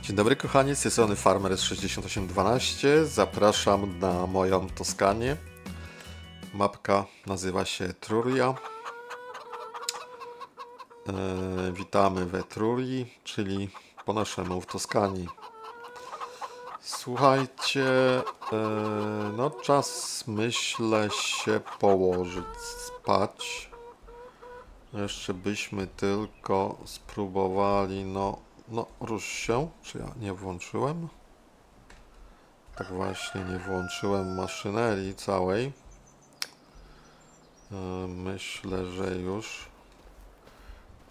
Dzień dobry kochani, z tej strony Farmer 6812. Zapraszam na moją Toskanię. Mapka nazywa się Etruria. Witamy w Etrurii, czyli po naszemu w Toskanii. Słuchajcie, no czas myślę się położyć spać. Jeszcze byśmy tylko spróbowali, no rusz się, czy ja nie włączyłem? Tak właśnie, nie włączyłem maszynerii całej. Myślę, że już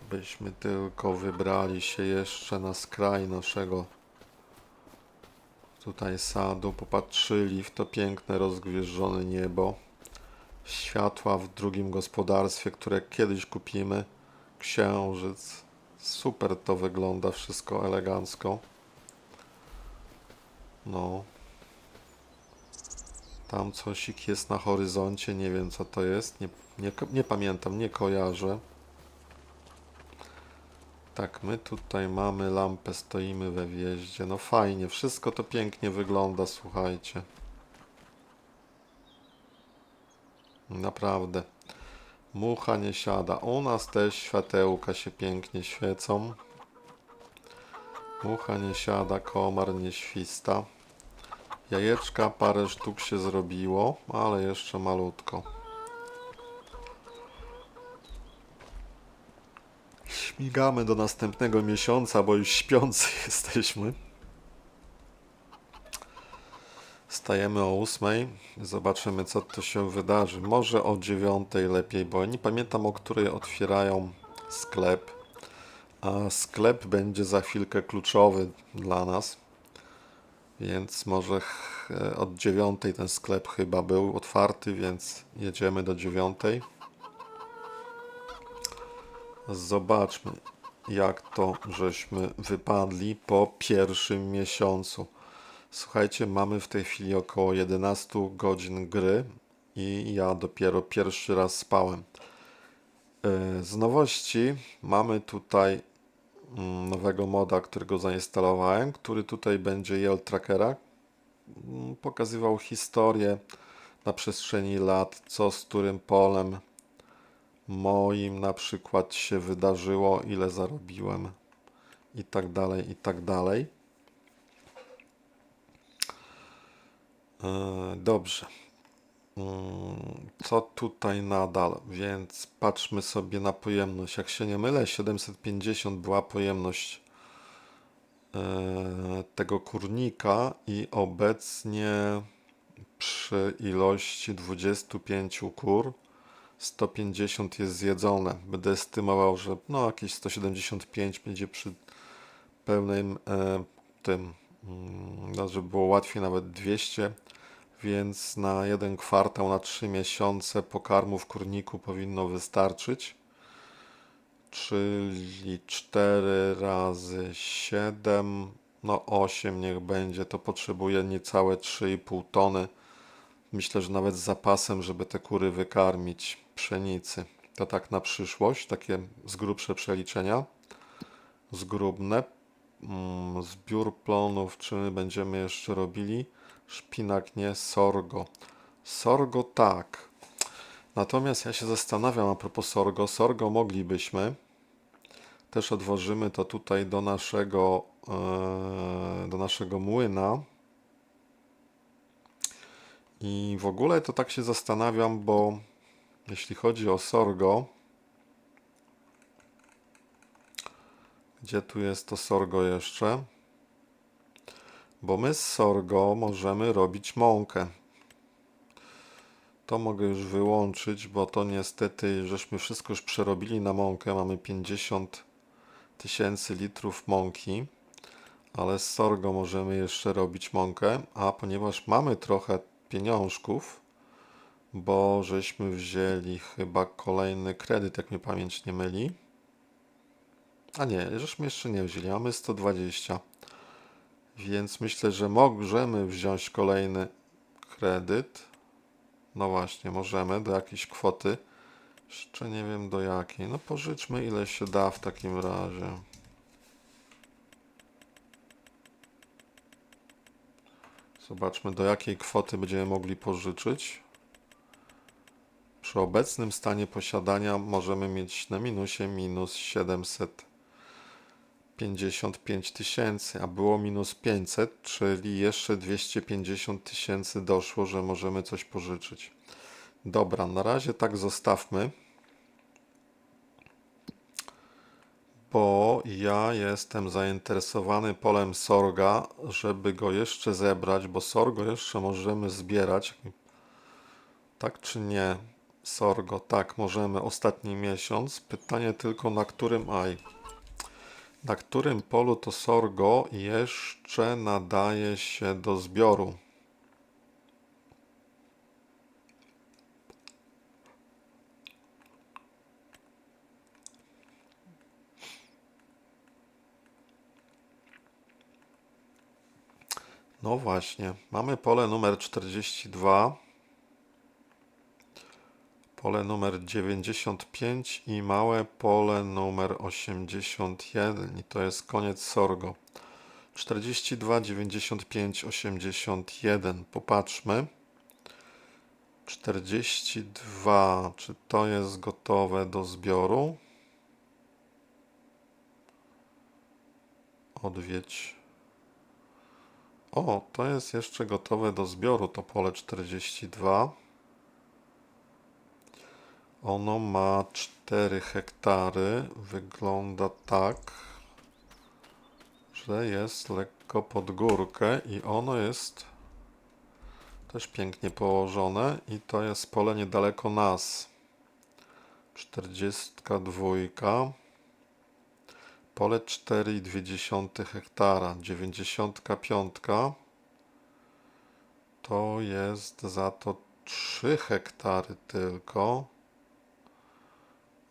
byśmy tylko wybrali się jeszcze na skraj naszego tutaj sadu, popatrzyli w to piękne, rozgwieżdżone niebo, światła w drugim gospodarstwie, które kiedyś kupimy, księżyc. Super to wygląda, wszystko elegancko. No. Tam coś jest na horyzoncie, nie wiem co to jest, nie pamiętam, nie kojarzę. Tak, my tutaj mamy lampę, stoimy we wjeździe, no fajnie, wszystko to pięknie wygląda, słuchajcie. Naprawdę. Mucha nie siada, u nas też światełka się pięknie świecą. Mucha nie siada, komar nie śwista. Jajeczka parę sztuk się zrobiło, ale jeszcze malutko. Śmigamy do następnego miesiąca, bo już śpiący jesteśmy. Wstajemy o 8. Zobaczymy, co to się wydarzy. Może o 9 lepiej, bo nie pamiętam, o której otwierają sklep. A sklep będzie za chwilkę kluczowy dla nas. Więc może od 9 ten sklep chyba był otwarty, więc jedziemy do 9. Zobaczmy, jak to żeśmy wypadli po pierwszym miesiącu. Słuchajcie, mamy w tej chwili około 11 godzin gry i ja dopiero pierwszy raz spałem. Z nowości mamy tutaj nowego moda, którego zainstalowałem, który tutaj będzie Yell Trackera. Pokazywał historię na przestrzeni lat, co z którym polem moim na przykład się wydarzyło, ile zarobiłem i tak dalej, i tak dalej. Dobrze. Co tutaj nadal? Więc patrzmy sobie na pojemność. Jak się nie mylę, 750 była pojemność tego kurnika i obecnie przy ilości 25 kur 150 jest zjedzone. Będę estymował, że no jakieś 175 będzie przy pełnym tym, no, żeby było łatwiej, nawet 200, więc na jeden kwartał, na 3 miesiące pokarmu w kurniku powinno wystarczyć, czyli 4 razy 7, no 8 niech będzie, to potrzebuje niecałe 3,5 tony. Myślę, że nawet z zapasem, żeby te kury wykarmić pszenicy. To tak na przyszłość, takie z grubsze przeliczenia, zgrubne. Zbiór plonów, czy my będziemy jeszcze robili? Szpinak nie, sorgo. Sorgo tak. Natomiast ja się zastanawiam a propos sorgo. Sorgo moglibyśmy. Też odwożymy to tutaj do naszego młyna. I w ogóle to tak się zastanawiam, bo jeśli chodzi o sorgo, gdzie tu jest to sorgo jeszcze? Bo my z sorgo możemy robić mąkę. To mogę już wyłączyć, bo to niestety, żeśmy wszystko już przerobili na mąkę. Mamy 50 tysięcy litrów mąki, ale z sorgo możemy jeszcze robić mąkę, a ponieważ mamy trochę pieniążków, bo żeśmy wzięli chyba kolejny kredyt, jak mnie pamięć nie myli. A nie, żeśmy jeszcze nie wzięli, mamy 120. Więc myślę, że możemy wziąć kolejny kredyt. No właśnie, możemy do jakiejś kwoty. Jeszcze nie wiem do jakiej. No pożyczmy ile się da w takim razie. Zobaczmy, do jakiej kwoty będziemy mogli pożyczyć. Przy obecnym stanie posiadania możemy mieć na minusie minus 755 tysięcy, a było minus 500, czyli jeszcze 250 tysięcy doszło, że możemy coś pożyczyć. Dobra, na razie tak zostawmy, bo ja jestem zainteresowany polem sorga, żeby go jeszcze zebrać, bo sorgo jeszcze możemy zbierać. Tak czy nie? Sorgo, tak, możemy. Ostatni miesiąc. Pytanie tylko na którym polu to sorgo jeszcze nadaje się do zbioru? No właśnie, mamy pole numer 42, pole numer 95 i małe pole numer 81 i to jest koniec sorgo. 42, 95, 81. Popatrzmy. 42. Czy to jest gotowe do zbioru? Odwiedź. O, to jest jeszcze gotowe do zbioru, to pole 42. Ono ma 4 hektary. Wygląda tak, że jest lekko pod górkę i ono jest też pięknie położone i to jest pole niedaleko nas. 42. Pole 4,2 hektara. 95. To jest za to 3 hektary tylko.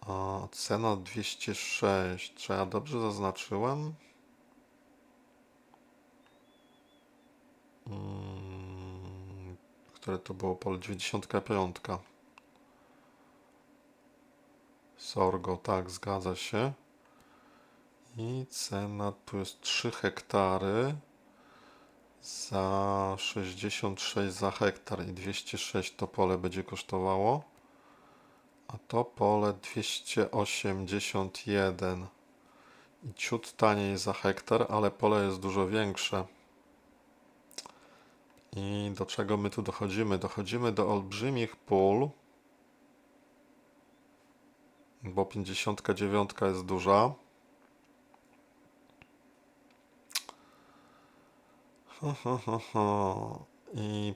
A cena 206. Czy ja dobrze zaznaczyłem? Które to było pole? 95. Sorgo, tak, zgadza się. I cena tu jest 3 hektary za 66 za hektar i 206 to pole będzie kosztowało. A to pole 281 i ciut taniej za hektar, ale pole jest dużo większe. I do czego my tu dochodzimy? Dochodzimy do olbrzymich pól, bo 59 jest duża. I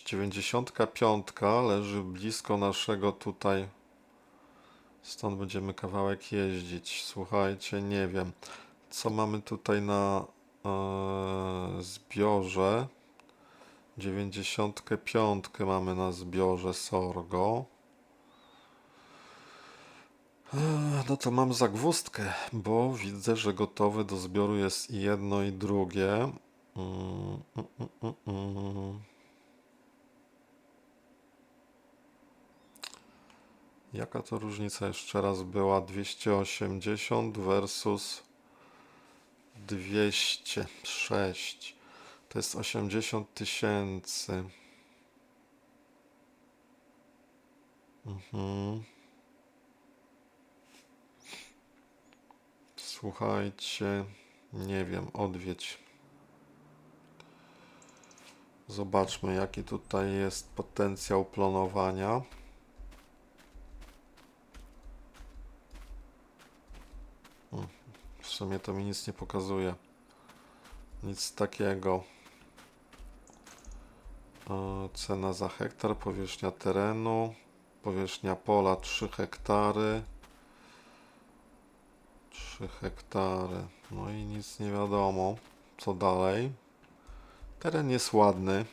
95 leży blisko naszego tutaj. Stąd będziemy kawałek jeździć. Słuchajcie, nie wiem, co mamy tutaj na zbiorze. 95 mamy na zbiorze sorgo. No to mam zagwozdkę, bo widzę, że gotowe do zbioru jest i jedno i drugie. Jaka to różnica jeszcze raz była? 280 versus 206. To jest 80 tysięcy. Słuchajcie, nie wiem, odwiedź. Zobaczmy, jaki tutaj jest potencjał planowania. W sumie to mi nic nie pokazuje. Nic takiego. Cena za hektar, powierzchnia terenu, powierzchnia pola 3 hektary. 3 hektary. No i nic nie wiadomo. Co dalej? Teren jest ładny.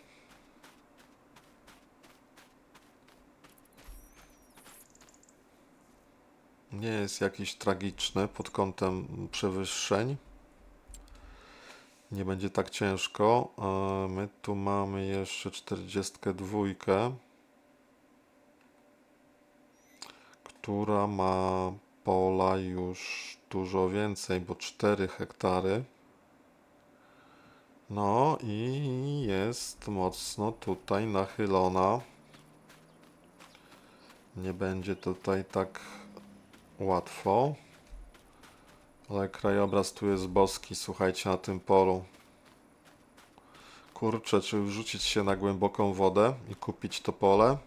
Nie jest jakiś tragiczny pod kątem przewyższeń. Nie będzie tak ciężko. My tu mamy jeszcze 42, która ma pola już dużo więcej, bo 4 hektary. No i jest mocno tutaj nachylona. Nie będzie tutaj tak łatwo. Ale krajobraz tu jest boski, słuchajcie, na tym polu. Kurczę, czy wrzucić się na głęboką wodę i kupić to pole?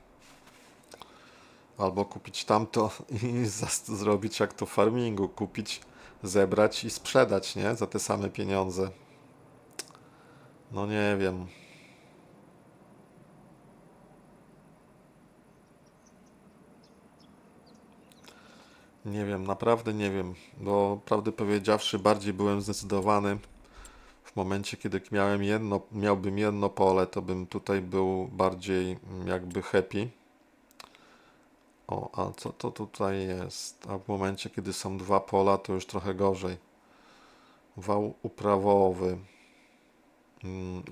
Albo kupić tamto i zrobić jak to w farmingu, kupić, zebrać i sprzedać, nie? Za te same pieniądze. No nie wiem. Nie wiem, naprawdę nie wiem, bo prawdę powiedziawszy bardziej byłem zdecydowany w momencie, kiedy miałbym jedno pole, to bym tutaj był bardziej jakby happy. O, a co to tutaj jest? A w momencie, kiedy są dwa pola, to już trochę gorzej. Wał uprawowy.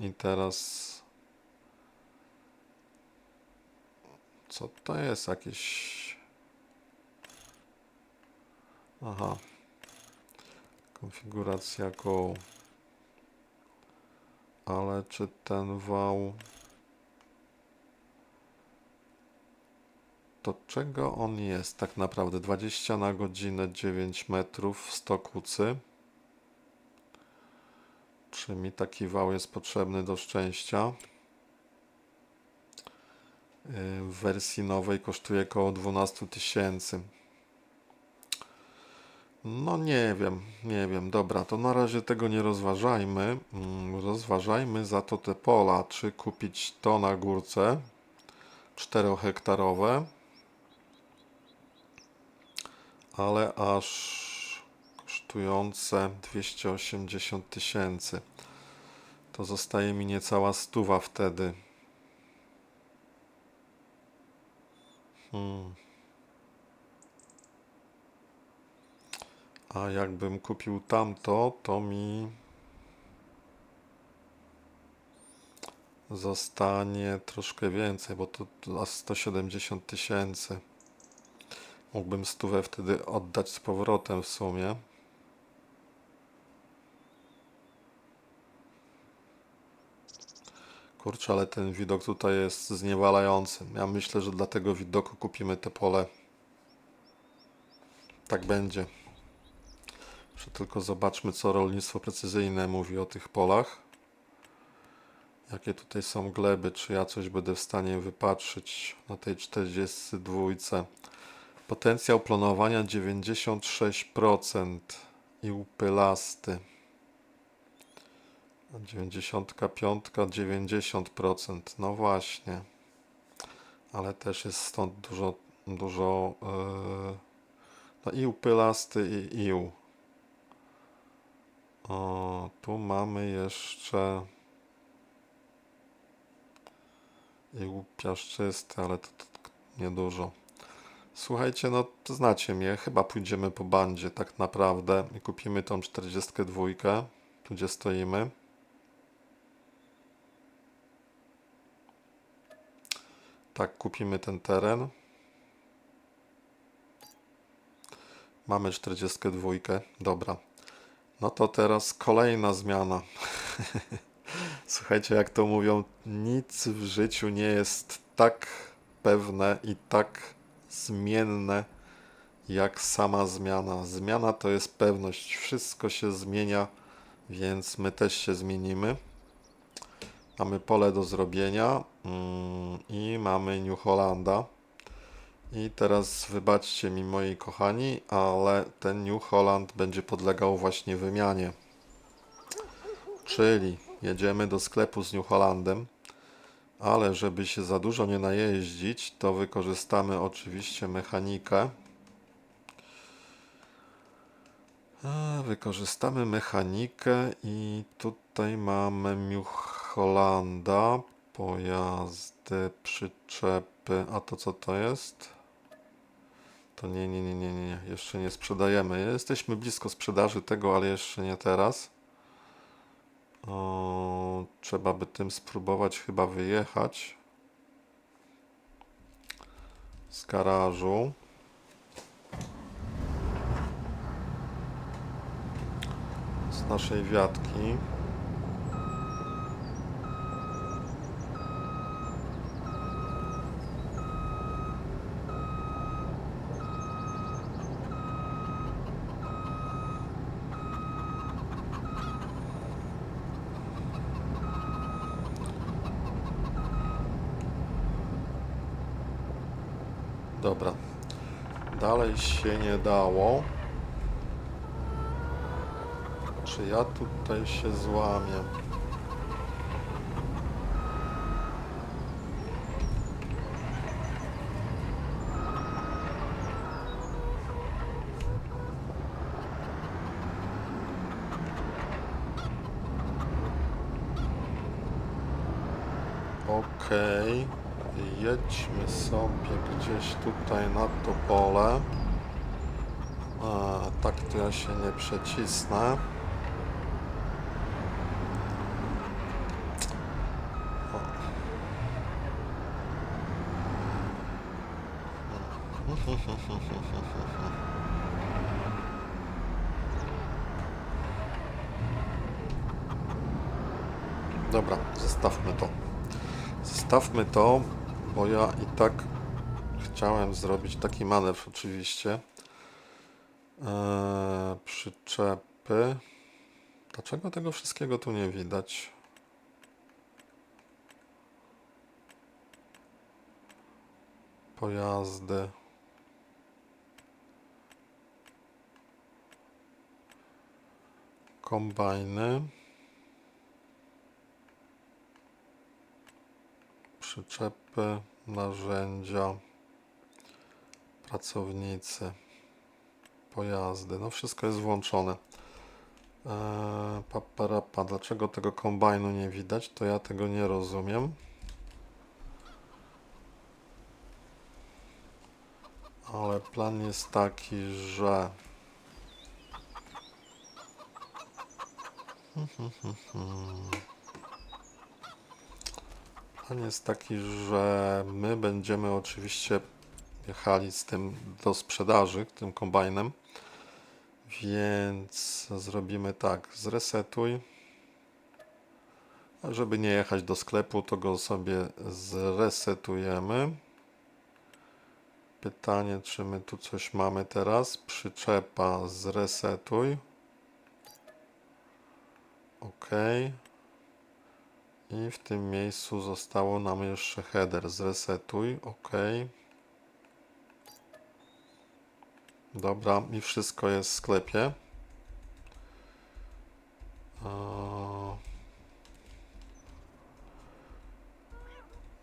I teraz co to jest? Jakieś... Aha. Konfiguracja koło. Ale czy ten wał... To czego on jest tak naprawdę? 20 na godzinę, 9 metrów, 100 kucy. Czy mi taki wał jest potrzebny do szczęścia? W wersji nowej kosztuje około 12 000. No nie wiem. Dobra, to na razie tego nie rozważajmy. Rozważajmy za to te pola. Czy kupić to na górce 4-hektarowe, ale aż kosztujące 280 000. To zostaje mi niecała stuwa wtedy. A jakbym kupił tamto, to mi zostanie troszkę więcej, bo to dla 170 000. Mógłbym stówę wtedy oddać z powrotem w sumie. Kurczę, ale ten widok tutaj jest zniewalający. Ja myślę, że dla tego widoku kupimy te pole. Tak będzie. Jeszcze tylko zobaczmy, co rolnictwo precyzyjne mówi o tych polach. Jakie tutaj są gleby, czy ja coś będę w stanie wypatrzyć na tej 42. Potencjał planowania 96% i upylasty. 95, 90%. No właśnie. Ale też jest stąd dużo no i upylasty i ił. O, tu mamy jeszcze ił piaszczysty, ale to niedużo. Słuchajcie, no to znacie mnie, chyba pójdziemy po bandzie tak naprawdę i kupimy tą 42, tu gdzie stoimy. Tak, kupimy ten teren. Mamy 42, dobra. No to teraz kolejna zmiana. Słuchajcie, jak to mówią, nic w życiu nie jest tak pewne i tak zmienne jak sama zmiana. Zmiana to jest pewność. Wszystko się zmienia, więc my też się zmienimy. Mamy pole do zrobienia i mamy New Hollanda. I teraz wybaczcie mi, moi kochani, ale ten New Holland będzie podlegał właśnie wymianie. Czyli jedziemy do sklepu z New Hollandem, ale żeby się za dużo nie najeździć, to wykorzystamy oczywiście mechanikę. Wykorzystamy mechanikę i tutaj mamy New Hollanda, pojazdy, przyczepy, a to co to jest? To nie, jeszcze nie sprzedajemy. Jesteśmy blisko sprzedaży tego, ale jeszcze nie teraz. O, trzeba by tym spróbować chyba wyjechać z garażu. Z naszej wiatki. Dobra. Dalej się nie dało. Czy ja tutaj się złamię? Okej. Jedźmy sobie gdzieś tutaj na to pole. Tak to ja się nie przecisnę. Dobra, zostawmy to. Zostawmy to, bo ja i tak chciałem zrobić taki manewr oczywiście. Przyczepy. Dlaczego tego wszystkiego tu nie widać? Pojazdy. Kombajny. Przyczepy, narzędzia, pracownicy, pojazdy. No wszystko jest włączone. Paparapa. Dlaczego tego kombajnu nie widać? To ja tego nie rozumiem. Ale plan jest taki, że my będziemy oczywiście jechali z tym do sprzedaży, tym kombajnem, więc zrobimy tak, zresetuj. A żeby nie jechać do sklepu, to go sobie zresetujemy. Pytanie, czy my tu coś mamy teraz? Przyczepa, zresetuj. OK. I w tym miejscu zostało nam jeszcze header. Zresetuj. OK. Dobra, i wszystko jest w sklepie.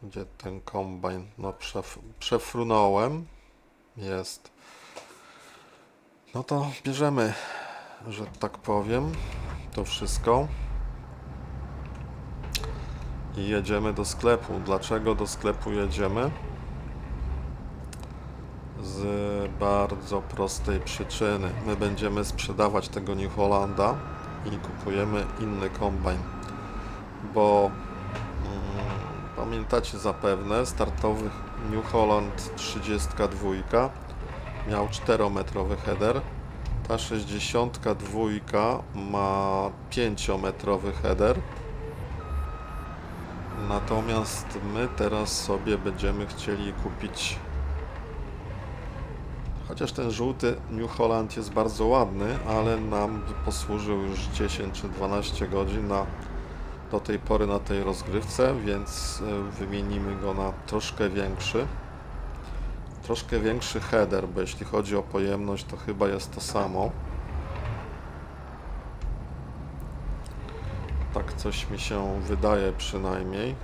Gdzie ten kombajn? No przefrunąłem. Jest. No to bierzemy, że tak powiem, to wszystko. I jedziemy do sklepu. Dlaczego do sklepu jedziemy? Z bardzo prostej przyczyny. My będziemy sprzedawać tego New Hollanda i kupujemy inny kombajn. Bo pamiętacie zapewne, startowy New Holland 32 miał 4-metrowy header. Ta 62 ma 5-metrowy header. Natomiast my teraz sobie będziemy chcieli kupić, chociaż ten żółty New Holland jest bardzo ładny, ale nam posłużył już 10 czy 12 godzin do tej pory na tej rozgrywce, więc wymienimy go na troszkę większy header, bo jeśli chodzi o pojemność, to chyba jest to samo. Tak coś mi się wydaje przynajmniej.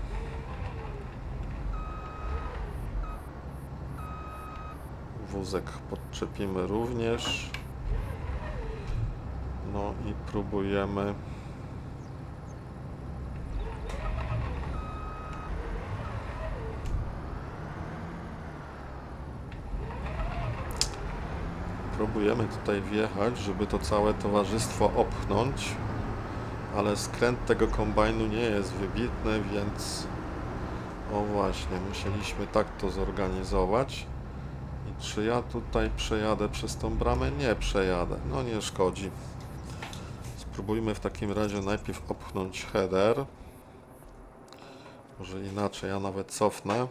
Wózek podczepimy również. No i próbujemy. Próbujemy tutaj wjechać, żeby to całe towarzystwo opchnąć, ale skręt tego kombajnu nie jest wybitny, więc o właśnie, musieliśmy tak to zorganizować. I czy ja tutaj przejadę przez tą bramę? Nie przejadę, no nie szkodzi. Spróbujmy w takim razie najpierw opchnąć header. Może inaczej, ja nawet cofnę,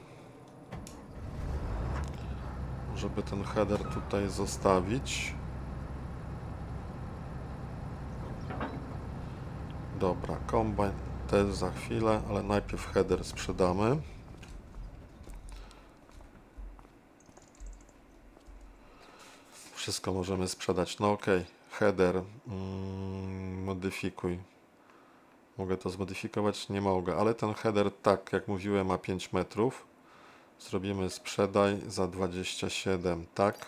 żeby ten header tutaj zostawić. Dobra, kombajn też za chwilę, ale najpierw header sprzedamy. Wszystko możemy sprzedać. No okej. Header. Modyfikuj. Mogę to zmodyfikować? Nie mogę, ale ten header, tak jak mówiłem, ma 5 metrów. Zrobimy sprzedaj za 27, tak.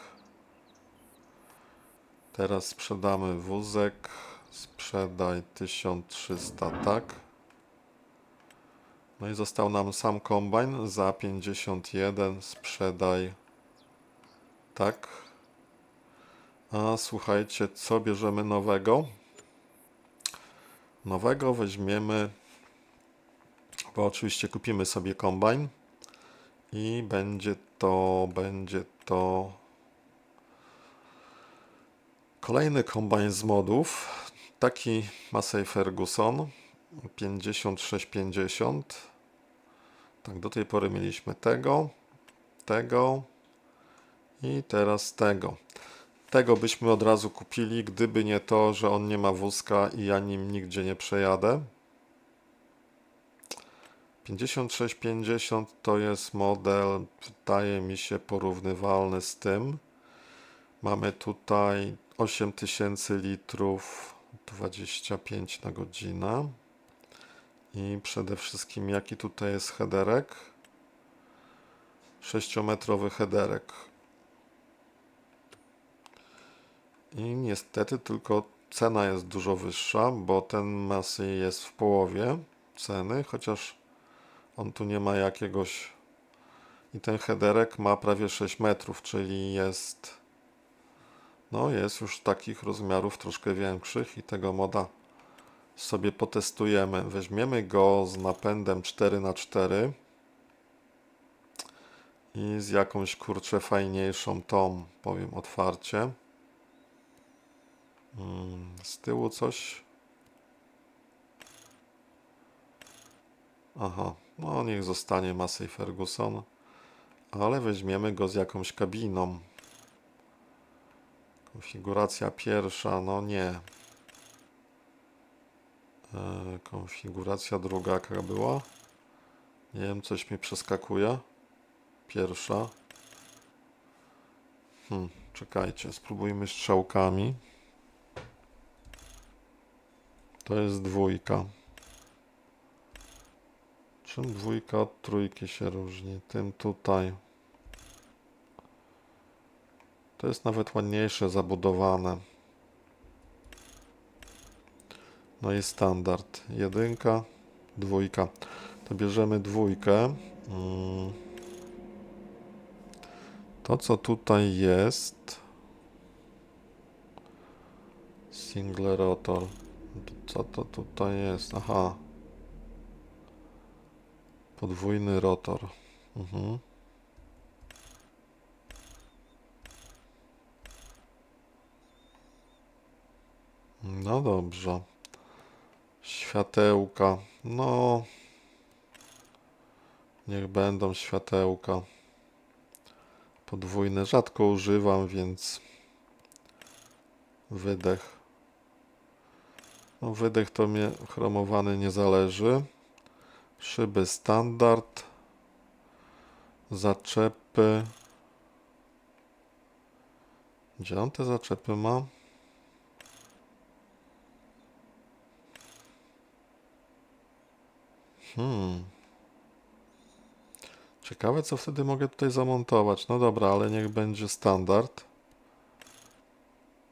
Teraz sprzedamy wózek. Sprzedaj 1300, tak. No i został nam sam kombajn za 51. Sprzedaj, tak. A słuchajcie, co bierzemy nowego? Nowego weźmiemy, bo oczywiście kupimy sobie kombajn i będzie to kolejny kombajn z modów, taki Massey Ferguson 5650. Tak, do tej pory mieliśmy tego i teraz tego. Tego byśmy od razu kupili, gdyby nie to, że on nie ma wózka i ja nim nigdzie nie przejadę. 5650 to jest model, wydaje mi się, porównywalny z tym. Mamy tutaj 8000 litrów, 25 na godzinę. I przede wszystkim jaki tutaj jest headerek? 6-metrowy headerek. I niestety tylko cena jest dużo wyższa, bo ten Massey jest w połowie ceny, chociaż on tu nie ma jakiegoś... I ten headerek ma prawie 6 metrów, czyli jest... No jest już takich rozmiarów troszkę większych i tego moda sobie potestujemy. Weźmiemy go z napędem 4x4 i z jakąś kurczę fajniejszą tą, powiem otwarcie. Z tyłu coś. Aha, no niech zostanie Massey Ferguson, ale weźmiemy go z jakąś kabiną. Konfiguracja pierwsza, no nie. Konfiguracja druga jaka była? Nie wiem, coś mi przeskakuje. Pierwsza. Czekajcie, spróbujmy strzałkami. To jest dwójka. Czym dwójka od trójki się różni? Tym tutaj. To jest nawet ładniejsze zabudowane. No i standard. Jedynka, dwójka. To bierzemy dwójkę. To co tutaj jest. Single rotor. Co to tutaj jest? Aha. Podwójny rotor. No dobrze. Światełka. No. Niech będą światełka. Podwójne. Rzadko używam, więc wydech. No wydech to mnie chromowany nie zależy. Szyby standard. Zaczepy. Gdzie on te zaczepy ma? Ciekawe, co wtedy mogę tutaj zamontować. No dobra, ale niech będzie standard.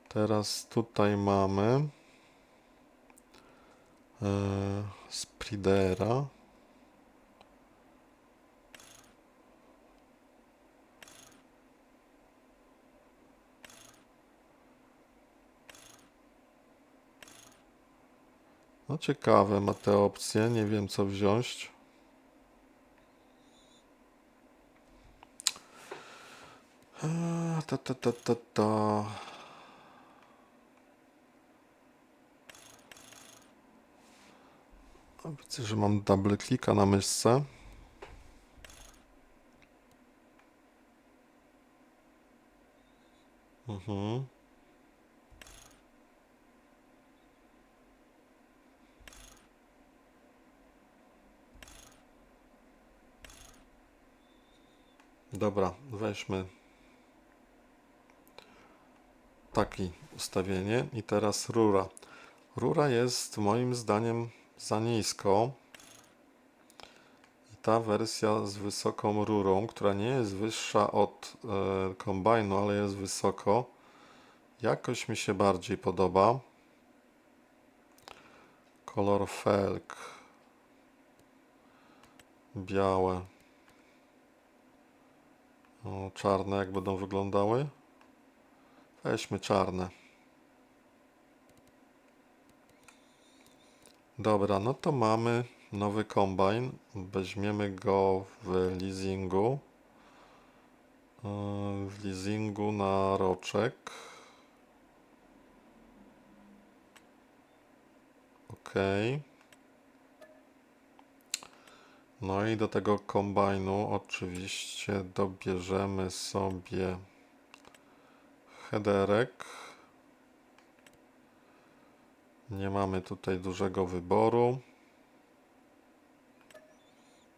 Teraz tutaj mamy Spridera. No ciekawe ma te opcje, nie wiem co wziąć. Ta. Widzę, że mam double klika na myszce. Dobra, weźmy Takie ustawienie. I teraz rura. Rura jest moim zdaniem za nisko. I ta wersja z wysoką rurą, która nie jest wyższa od kombajnu, ale jest wysoko, jakoś mi się bardziej podoba. Kolor felg. Białe. O, czarne jak będą wyglądały? Weźmy czarne. Dobra, no to mamy nowy kombajn. Weźmiemy go w leasingu. W leasingu na roczek. OK. No i do tego kombajnu oczywiście dobierzemy sobie headerek. Nie mamy tutaj dużego wyboru.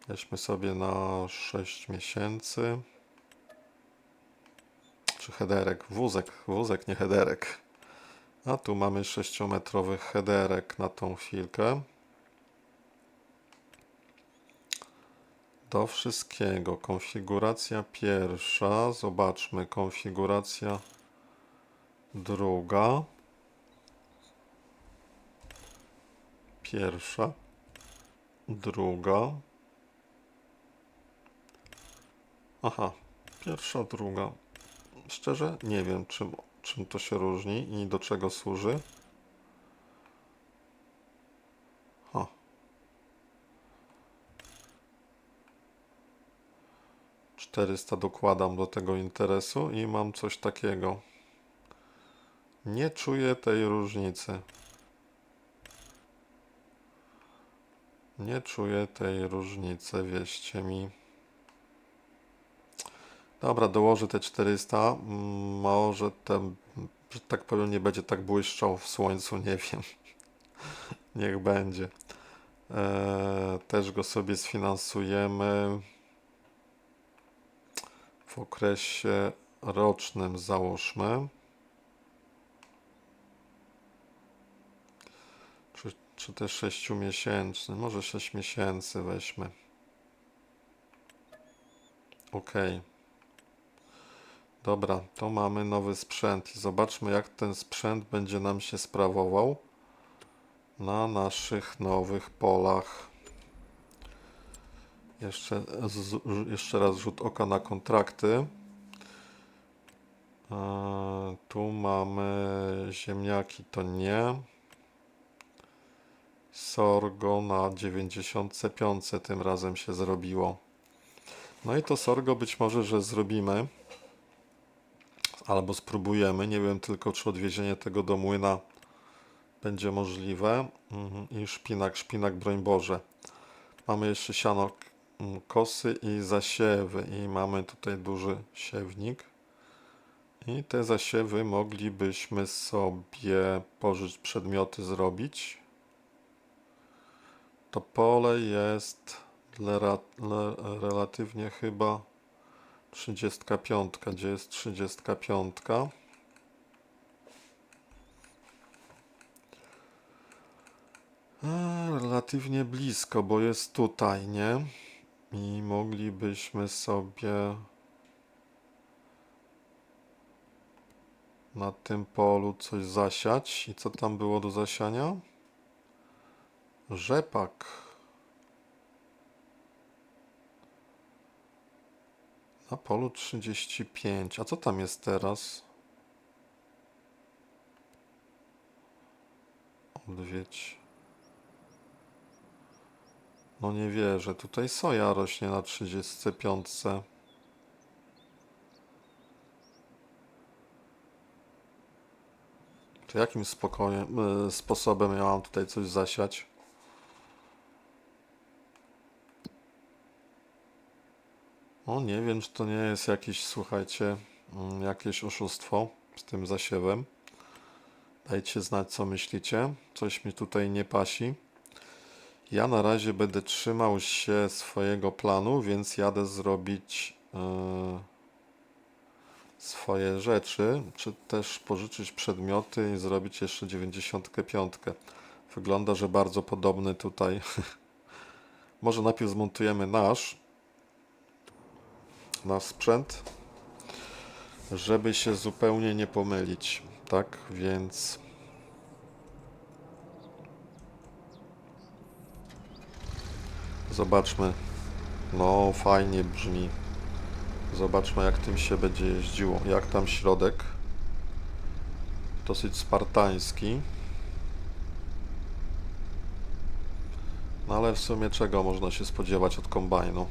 Weźmy sobie na 6 miesięcy. Czy headerek? Wózek, nie headerek. A tu mamy 6-metrowy headerek na tą chwilkę. Do wszystkiego. Konfiguracja pierwsza. Zobaczmy. Konfiguracja druga. Pierwsza. Druga. Aha. Pierwsza, druga. Szczerze nie wiem, czym to się różni i do czego służy. 400 dokładam do tego interesu i mam coś takiego. Nie czuję tej różnicy. Nie czuję tej różnicy, wierzcie mi. Dobra, dołożę te 400. Może ten, że tak powiem, nie będzie tak błyszczał w słońcu, nie wiem. Niech będzie. Też go sobie sfinansujemy w okresie rocznym, załóżmy. Czy też 6-miesięczny? Może 6 miesięcy weźmy. OK. Dobra, to mamy nowy sprzęt i zobaczmy, jak ten sprzęt będzie nam się sprawował na naszych nowych polach. Jeszcze raz rzut oka na kontrakty. Tu mamy ziemniaki, to nie. Sorgo na 95 tym razem się zrobiło. No i to sorgo być może, że zrobimy. Albo spróbujemy. Nie wiem tylko, czy odwiezienie tego do młyna będzie możliwe. I szpinak, broń Boże. Mamy jeszcze siano, kosy i zasiewy. I mamy tutaj duży siewnik. I te zasiewy moglibyśmy sobie przedmioty zrobić. To pole jest relatywnie chyba 35. Gdzie jest 35? Relatywnie blisko, bo jest tutaj, nie? I moglibyśmy sobie na tym polu coś zasiać. I co tam było do zasiania? Rzepak. Na polu 35. A co tam jest teraz? Odwiedź. No nie wierzę. Tutaj soja rośnie na 35. To jakim sposobem ja mam tutaj coś zasiać? O, nie wiem, czy to nie jest jakieś, słuchajcie, jakieś oszustwo z tym zasiewem. Dajcie znać, co myślicie. Coś mi tutaj nie pasi. Ja na razie będę trzymał się swojego planu, więc jadę zrobić swoje rzeczy, czy też pożyczyć przedmioty i zrobić jeszcze 95. Wygląda, że bardzo podobny tutaj. Może najpierw zmontujemy nasz sprzęt, żeby się zupełnie nie pomylić. Tak, więc zobaczmy. No, fajnie brzmi. Zobaczmy, jak tym się będzie jeździło. Jak tam środek? Dosyć spartański. No ale w sumie czego można się spodziewać od kombajnu?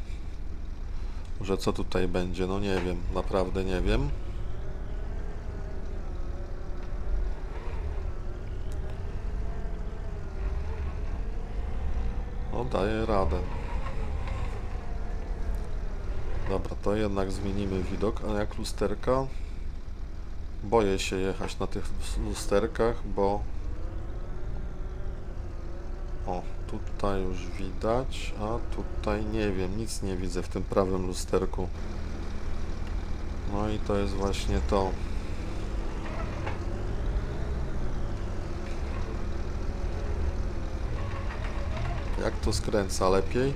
Że co tutaj będzie? No nie wiem, naprawdę nie wiem. No daje radę. Dobra, to jednak zmienimy widok. A jak lusterka? Boję się jechać na tych lusterkach, bo... O, tutaj już widać, a tutaj nie wiem, nic nie widzę w tym prawym lusterku. No i to jest właśnie to. Jak to skręca? Lepiej?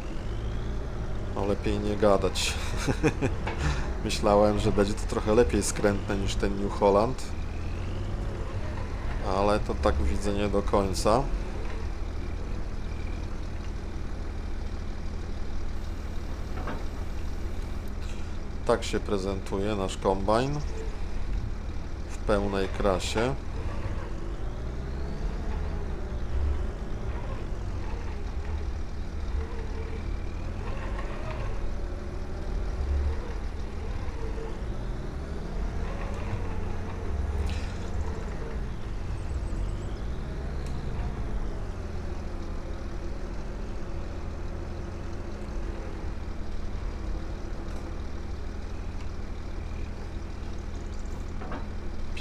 No lepiej nie gadać. Myślałem, że będzie to trochę lepiej skrętne niż ten New Holland. Ale to tak widzę nie do końca. Tak się prezentuje nasz kombajn w pełnej krasie.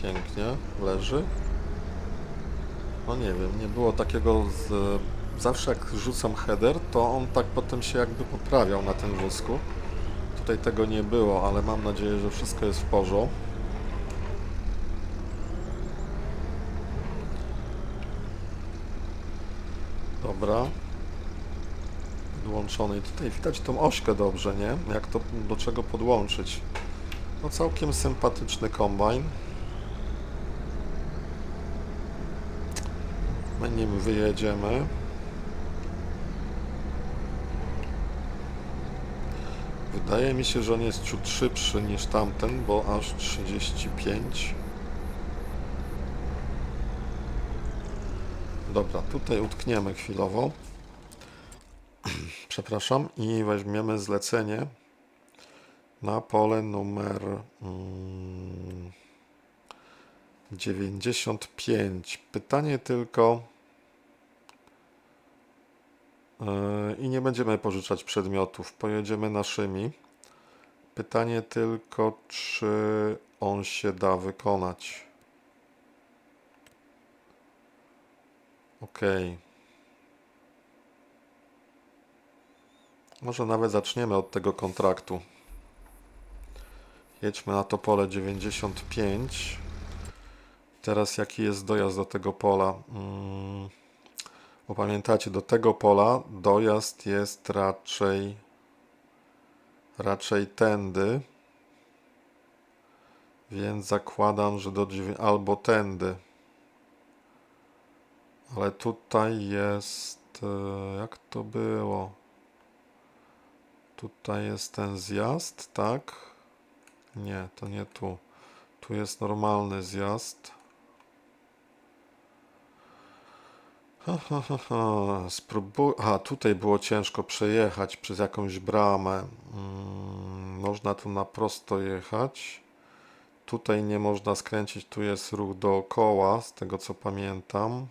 Pięknie leży. No nie wiem, nie było takiego zawsze jak rzucam header, to on tak potem się jakby poprawiał na tym wózku. Tutaj tego nie było, ale mam nadzieję, że wszystko jest w porządku. Dobra. Podłączony. I tutaj widać tą ośkę dobrze, nie? Jak to do czego podłączyć. No całkiem sympatyczny kombajn. My nim wyjedziemy. Wydaje mi się, że on jest ciut szybszy niż tamten, bo aż 35. Dobra, tutaj utkniemy chwilowo. Przepraszam. I weźmiemy zlecenie na pole numer 95. Pytanie tylko... I nie będziemy pożyczać przedmiotów, pojedziemy naszymi. Pytanie tylko, czy on się da wykonać. Ok. Może nawet zaczniemy od tego kontraktu. Jedźmy na to pole 95. Teraz jaki jest dojazd do tego pola? Bo pamiętacie, do tego pola dojazd jest raczej tędy. Więc zakładam, że albo tędy. Ale tutaj jest... Jak to było? Tutaj jest ten zjazd, tak? Nie, to nie tu. Tu jest normalny zjazd. Spróbuj... Aha, tutaj było ciężko przejechać przez jakąś bramę. Można tu na prosto jechać. Tutaj nie można skręcić, tu jest ruch dookoła, z tego co pamiętam.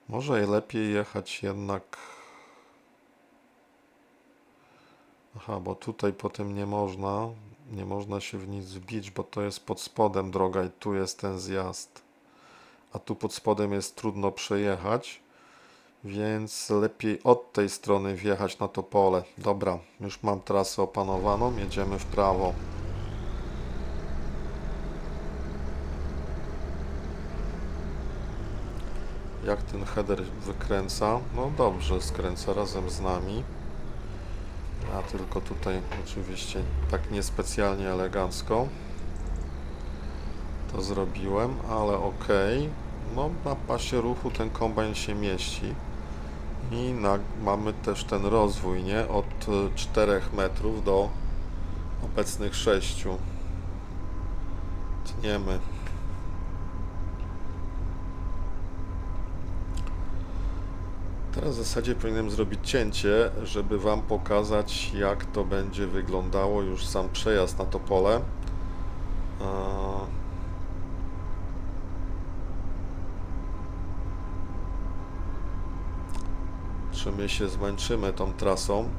Może lepiej jechać jednak... Aha, bo tutaj potem nie można się w nic wbić, bo to jest pod spodem droga i tu jest ten zjazd. A tu pod spodem jest trudno przejechać, Więc lepiej od tej strony wjechać na to pole. Dobra, już mam trasę opanowaną, jedziemy w prawo. Jak ten header wykręca? No dobrze, skręca razem z nami. Ja tylko tutaj oczywiście tak niespecjalnie elegancko to zrobiłem, ale ok. No na pasie ruchu ten kombajn się mieści. I mamy też ten rozwój, nie? Od 4 metrów do obecnych 6. Tniemy. Teraz w zasadzie powinienem zrobić cięcie, żeby Wam pokazać, jak to będzie wyglądało już sam przejazd na to pole. Czy my się zmęczymy tą trasą?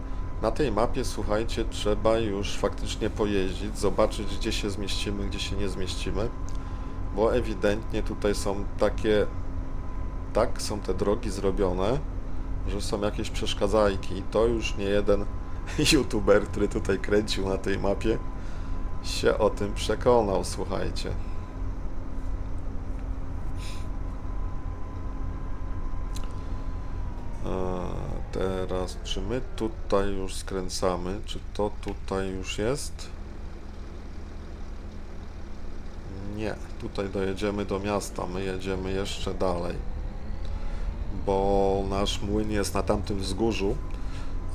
Na tej mapie, słuchajcie, trzeba już faktycznie pojeździć, zobaczyć, gdzie się zmieścimy, gdzie się nie zmieścimy, bo ewidentnie tutaj są takie, tak są te drogi zrobione, że są jakieś przeszkadzajki i to już nie jeden youtuber, który tutaj kręcił na tej mapie, się o tym przekonał, słuchajcie. Teraz, czy my tutaj już skręcamy? Czy to tutaj już jest? Nie, tutaj dojedziemy do miasta, my jedziemy jeszcze dalej, bo nasz młyn jest na tamtym wzgórzu.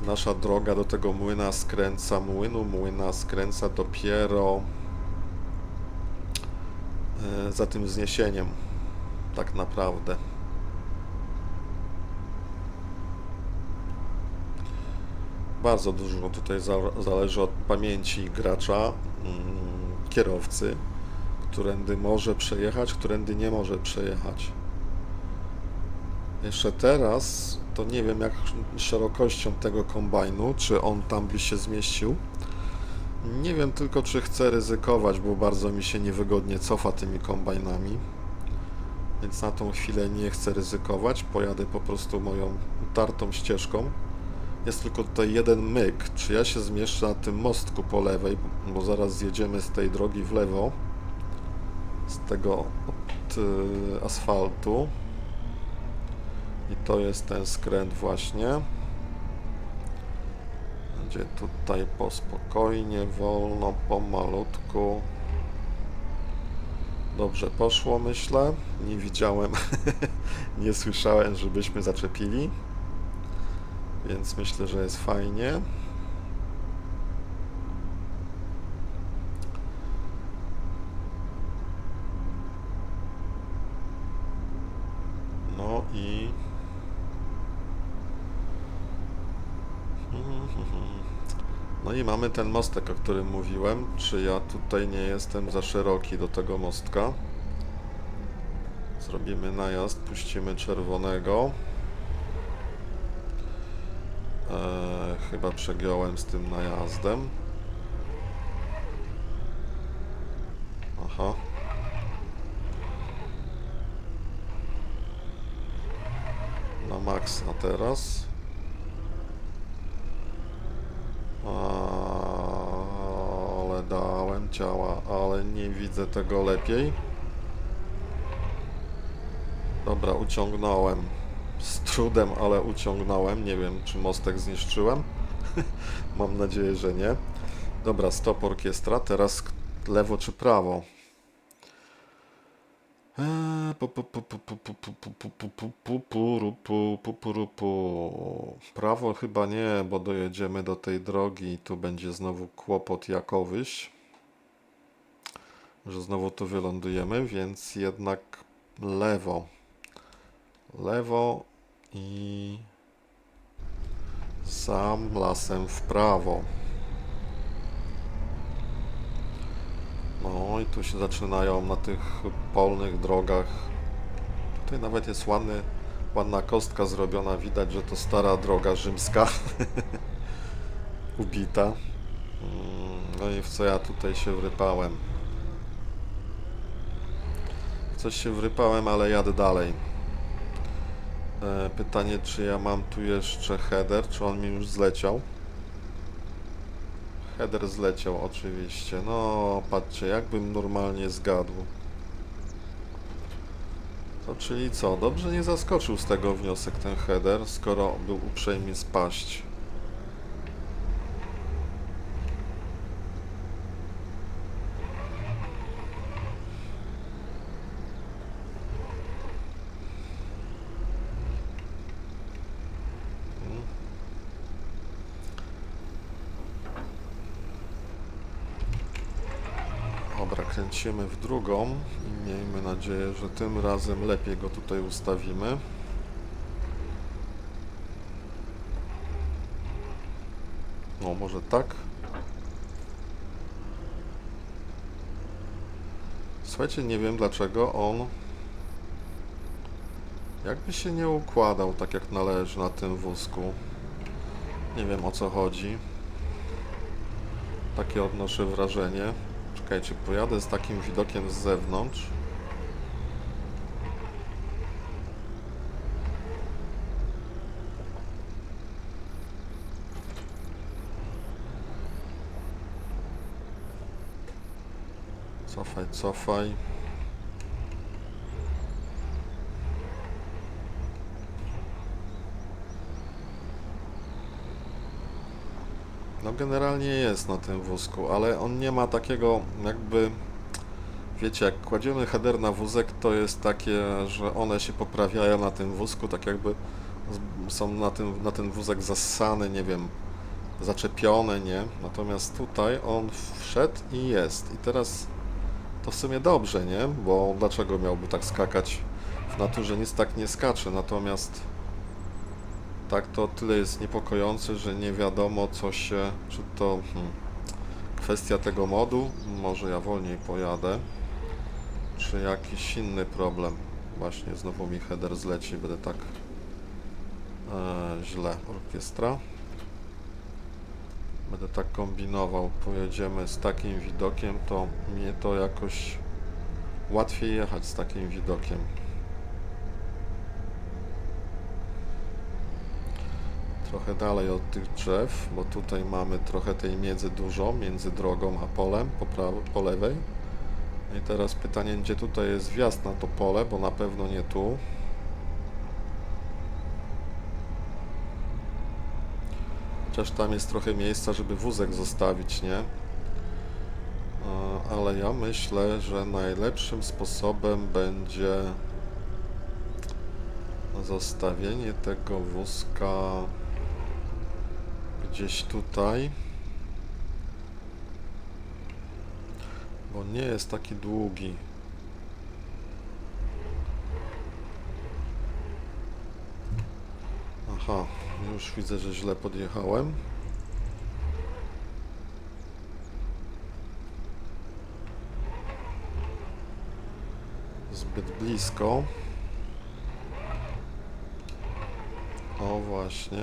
Nasza droga do tego młyna skręca dopiero za tym wzniesieniem, tak naprawdę. Bardzo dużo tutaj zależy od pamięci gracza, kierowcy, którędy może przejechać, którędy nie może przejechać. Jeszcze teraz to nie wiem jak szerokością tego kombajnu, czy on tam by się zmieścił. Nie wiem tylko, czy chcę ryzykować, bo bardzo mi się niewygodnie cofa tymi kombajnami. Więc na tą chwilę nie chcę ryzykować, pojadę po prostu moją utartą ścieżką. Jest tylko tutaj jeden myk, czy ja się zmieszczę na tym mostku po lewej, bo zaraz zjedziemy z tej drogi w lewo, z tego od asfaltu. I to jest ten skręt właśnie. Będzie tutaj po spokojnie, wolno, pomalutku. Dobrze poszło, myślę. Nie widziałem, nie słyszałem, żebyśmy zaczepili. Więc myślę, że jest fajnie. No i... No i mamy ten mostek, o którym mówiłem. Czy ja tutaj nie jestem za szeroki do tego mostka? Zrobimy najazd, puścimy czerwonego. Chyba przegiąłem z tym najazdem. Aha. Na maksa teraz. Ale dałem ciała, ale nie widzę tego lepiej. Dobra, uciągnąłem. Z trudem, ale uciągnąłem. Nie wiem, czy mostek zniszczyłem. Mam nadzieję, że nie. Dobra, stop orkiestra. Teraz lewo czy prawo? Prawo chyba nie, bo dojedziemy do tej drogi i tu będzie znowu kłopot jakowyś, że znowu tu wylądujemy, więc jednak lewo. Lewo i za lasem w prawo. No i tu się zaczynają na tych polnych drogach. Tutaj nawet jest ładna kostka zrobiona. Widać, że to stara droga rzymska. Ubita. No i w co ja tutaj się wrypałem? W coś się wrypałem, ale jadę dalej. Pytanie, czy ja mam tu jeszcze header, czy on mi już zleciał? Header zleciał oczywiście. No, patrzcie, jakbym normalnie zgadł. To czyli co? Dobrze nie zaskoczył z tego wniosek ten header, skoro był uprzejmy spaść. Dobra, kręcimy w drugą i miejmy nadzieję, że tym razem lepiej go tutaj ustawimy. No, może tak? Słuchajcie, nie wiem dlaczego on jakby się nie układał tak jak należy na tym wózku. Nie wiem o co chodzi. Takie odnoszę wrażenie. Czekajcie, pojadę z takim widokiem z zewnątrz. Cofaj, cofaj. No generalnie jest na tym wózku, ale on nie ma takiego jakby... Wiecie, jak kładziemy header na wózek, to jest takie, że one się poprawiają na tym wózku, tak jakby są na ten wózek zassane, nie wiem, zaczepione, nie? Natomiast tutaj on wszedł i jest. I teraz to w sumie dobrze, nie? Bo dlaczego miałby tak skakać? W naturze nic tak nie skacze, natomiast tak to tyle jest niepokojące, że nie wiadomo co się, czy to kwestia tego modu, może ja wolniej pojadę, czy jakiś inny problem. Właśnie znowu mi header zleci, będę tak źle orkiestra. Będę tak kombinował, pojedziemy z takim widokiem, to mnie to jakoś łatwiej jechać z takim widokiem. Trochę dalej od tych drzew, bo tutaj mamy trochę tej miedzy dużo, między drogą a polem po lewej. I teraz pytanie, gdzie tutaj jest wjazd na to pole, bo na pewno nie tu. Chociaż tam jest trochę miejsca, żeby wózek zostawić, nie? Ale ja myślę, że najlepszym sposobem będzie zostawienie tego wózka gdzieś tutaj, bo nie jest taki długi. Aha, już widzę, że źle podjechałem. Zbyt blisko. O, właśnie.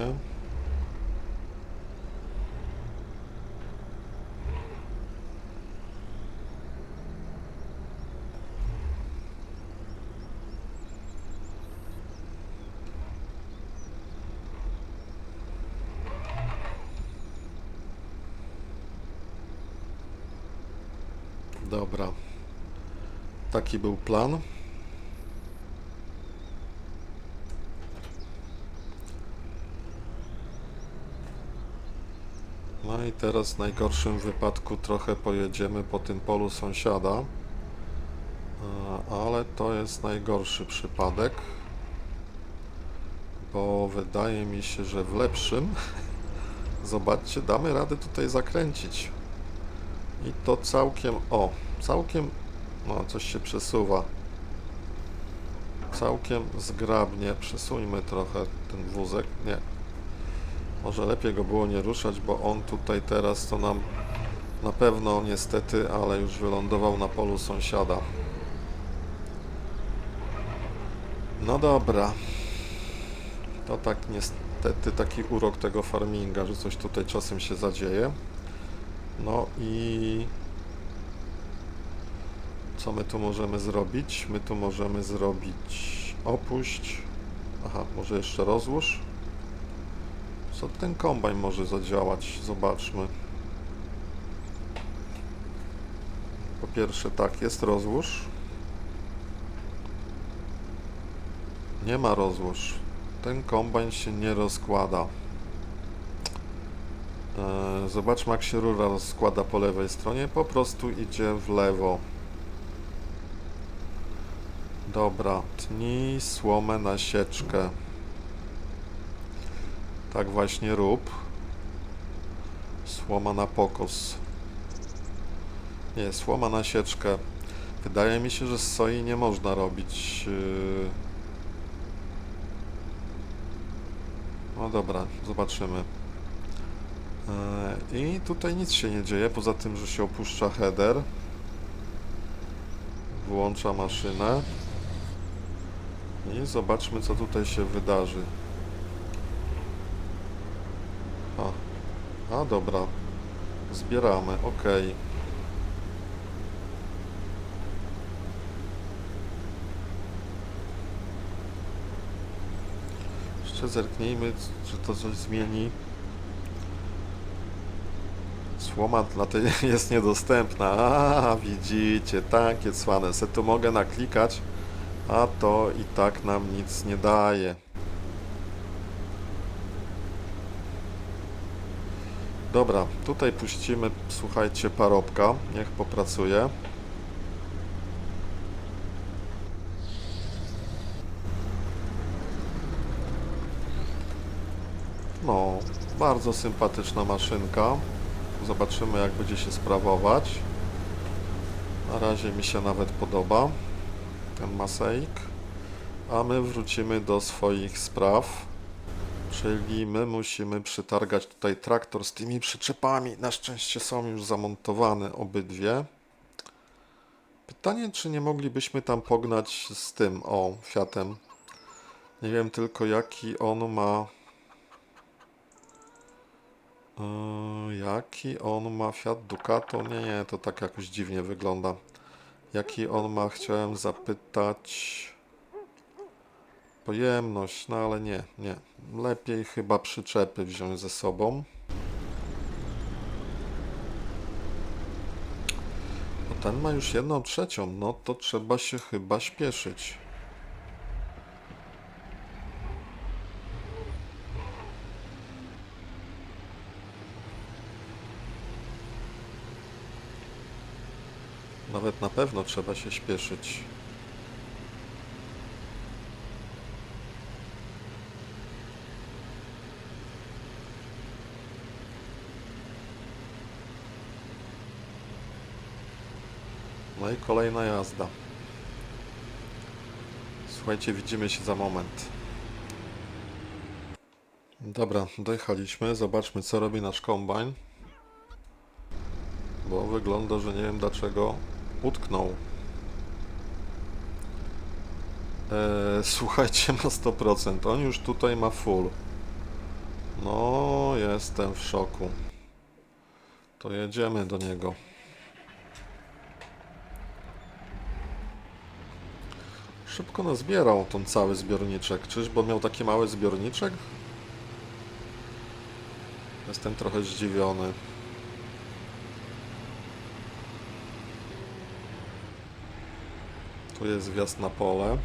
Dobra. Taki był plan. No i teraz w najgorszym wypadku trochę pojedziemy po tym polu sąsiada, ale to jest najgorszy przypadek, bo wydaje mi się, że w lepszym, zobaczcie, damy radę tutaj zakręcić. I to całkiem, no coś się przesuwa. Całkiem zgrabnie. Przesuńmy trochę ten wózek. Nie. Może lepiej go było nie ruszać, bo on tutaj teraz to nam na pewno niestety, ale już wylądował na polu sąsiada. No dobra. To tak niestety taki urok tego farminga, że coś tutaj czasem się zadzieje. No i co my tu możemy zrobić? My tu możemy zrobić opuść, Aha, może jeszcze rozłóż? Co ten kombajn może zadziałać? Zobaczmy. Po pierwsze tak, jest rozłóż. Nie ma rozłóż. Ten kombajn się nie rozkłada. Zobaczmy, jak się rura rozkłada po lewej stronie. Po prostu idzie w lewo. Dobra, tnij słomę na sieczkę. Tak właśnie rób. Słoma na pokos. Nie, słoma na sieczkę. Wydaje mi się, że z soi nie można robić. No dobra, zobaczymy. I tutaj nic się nie dzieje, poza tym, że się opuszcza header. Włącza maszynę. I zobaczmy, co tutaj się wydarzy. A dobra. Zbieramy, ok. Jeszcze zerknijmy, czy to coś zmieni. Słoma dla tej jest niedostępna. A, widzicie, takie cwane. Se tu mogę naklikać, a to i tak nam nic nie daje. Dobra, tutaj puścimy, słuchajcie, parobka. Niech popracuje. No, bardzo sympatyczna maszynka. Zobaczymy, jak będzie się sprawować. Na razie mi się nawet podoba ten Maseik. A my wrócimy do swoich spraw. Czyli my musimy przytargać tutaj traktor z tymi przyczepami. Na szczęście są już zamontowane obydwie. Pytanie, czy nie moglibyśmy tam pognać z tym, o, Fiatem. Nie wiem tylko, jaki on ma... jaki on ma Fiat Ducato? Nie, to tak jakoś dziwnie wygląda. Jaki on ma, chciałem zapytać... Pojemność, no ale nie. Lepiej chyba przyczepy wziąć ze sobą. Bo ten ma już 1/3, no to trzeba się chyba śpieszyć. Nawet na pewno trzeba się śpieszyć. No i kolejna jazda. Słuchajcie, widzimy się za moment. Dobra, dojechaliśmy. Zobaczmy, co robi nasz kombajn. Bo wygląda, że nie wiem dlaczego utknął. Słuchajcie, na 100%. On już tutaj ma full. No, jestem w szoku. To jedziemy do niego. Szybko nazbierał ten cały zbiorniczek. Czyżby on miał taki mały zbiorniczek? Jestem trochę zdziwiony. Tu jest wjazd na pole.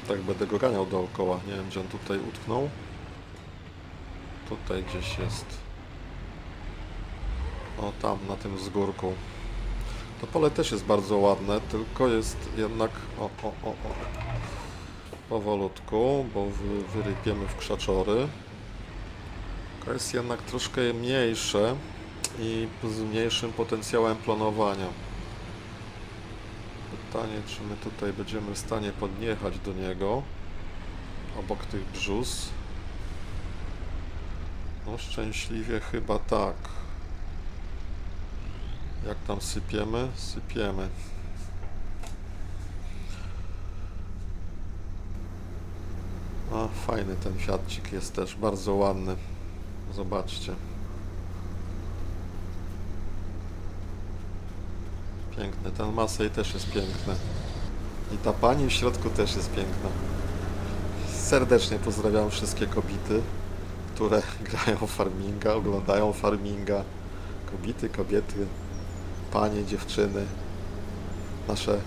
Tak będę go ganiał dookoła. Nie wiem, gdzie on tutaj utknął. Tutaj gdzieś jest. O, tam, na tym wzgórku. To pole też jest bardzo ładne, tylko jest jednak... O. Powolutku, bo wyrypiemy w krzaczory. To jest jednak troszkę mniejsze i z mniejszym potencjałem planowania. Pytanie, czy my tutaj będziemy w stanie podjechać do niego, obok tych brzus. No szczęśliwie chyba tak. Jak tam sypiemy? Sypiemy. A, fajny ten Fiatcik jest też, bardzo ładny. Zobaczcie. Piękny. Ten Massey też jest piękny. I ta pani w środku też jest piękna. Serdecznie pozdrawiam wszystkie kobiety, które grają farminga, oglądają farminga. Kobiety, kobiety, panie, dziewczyny. Nasze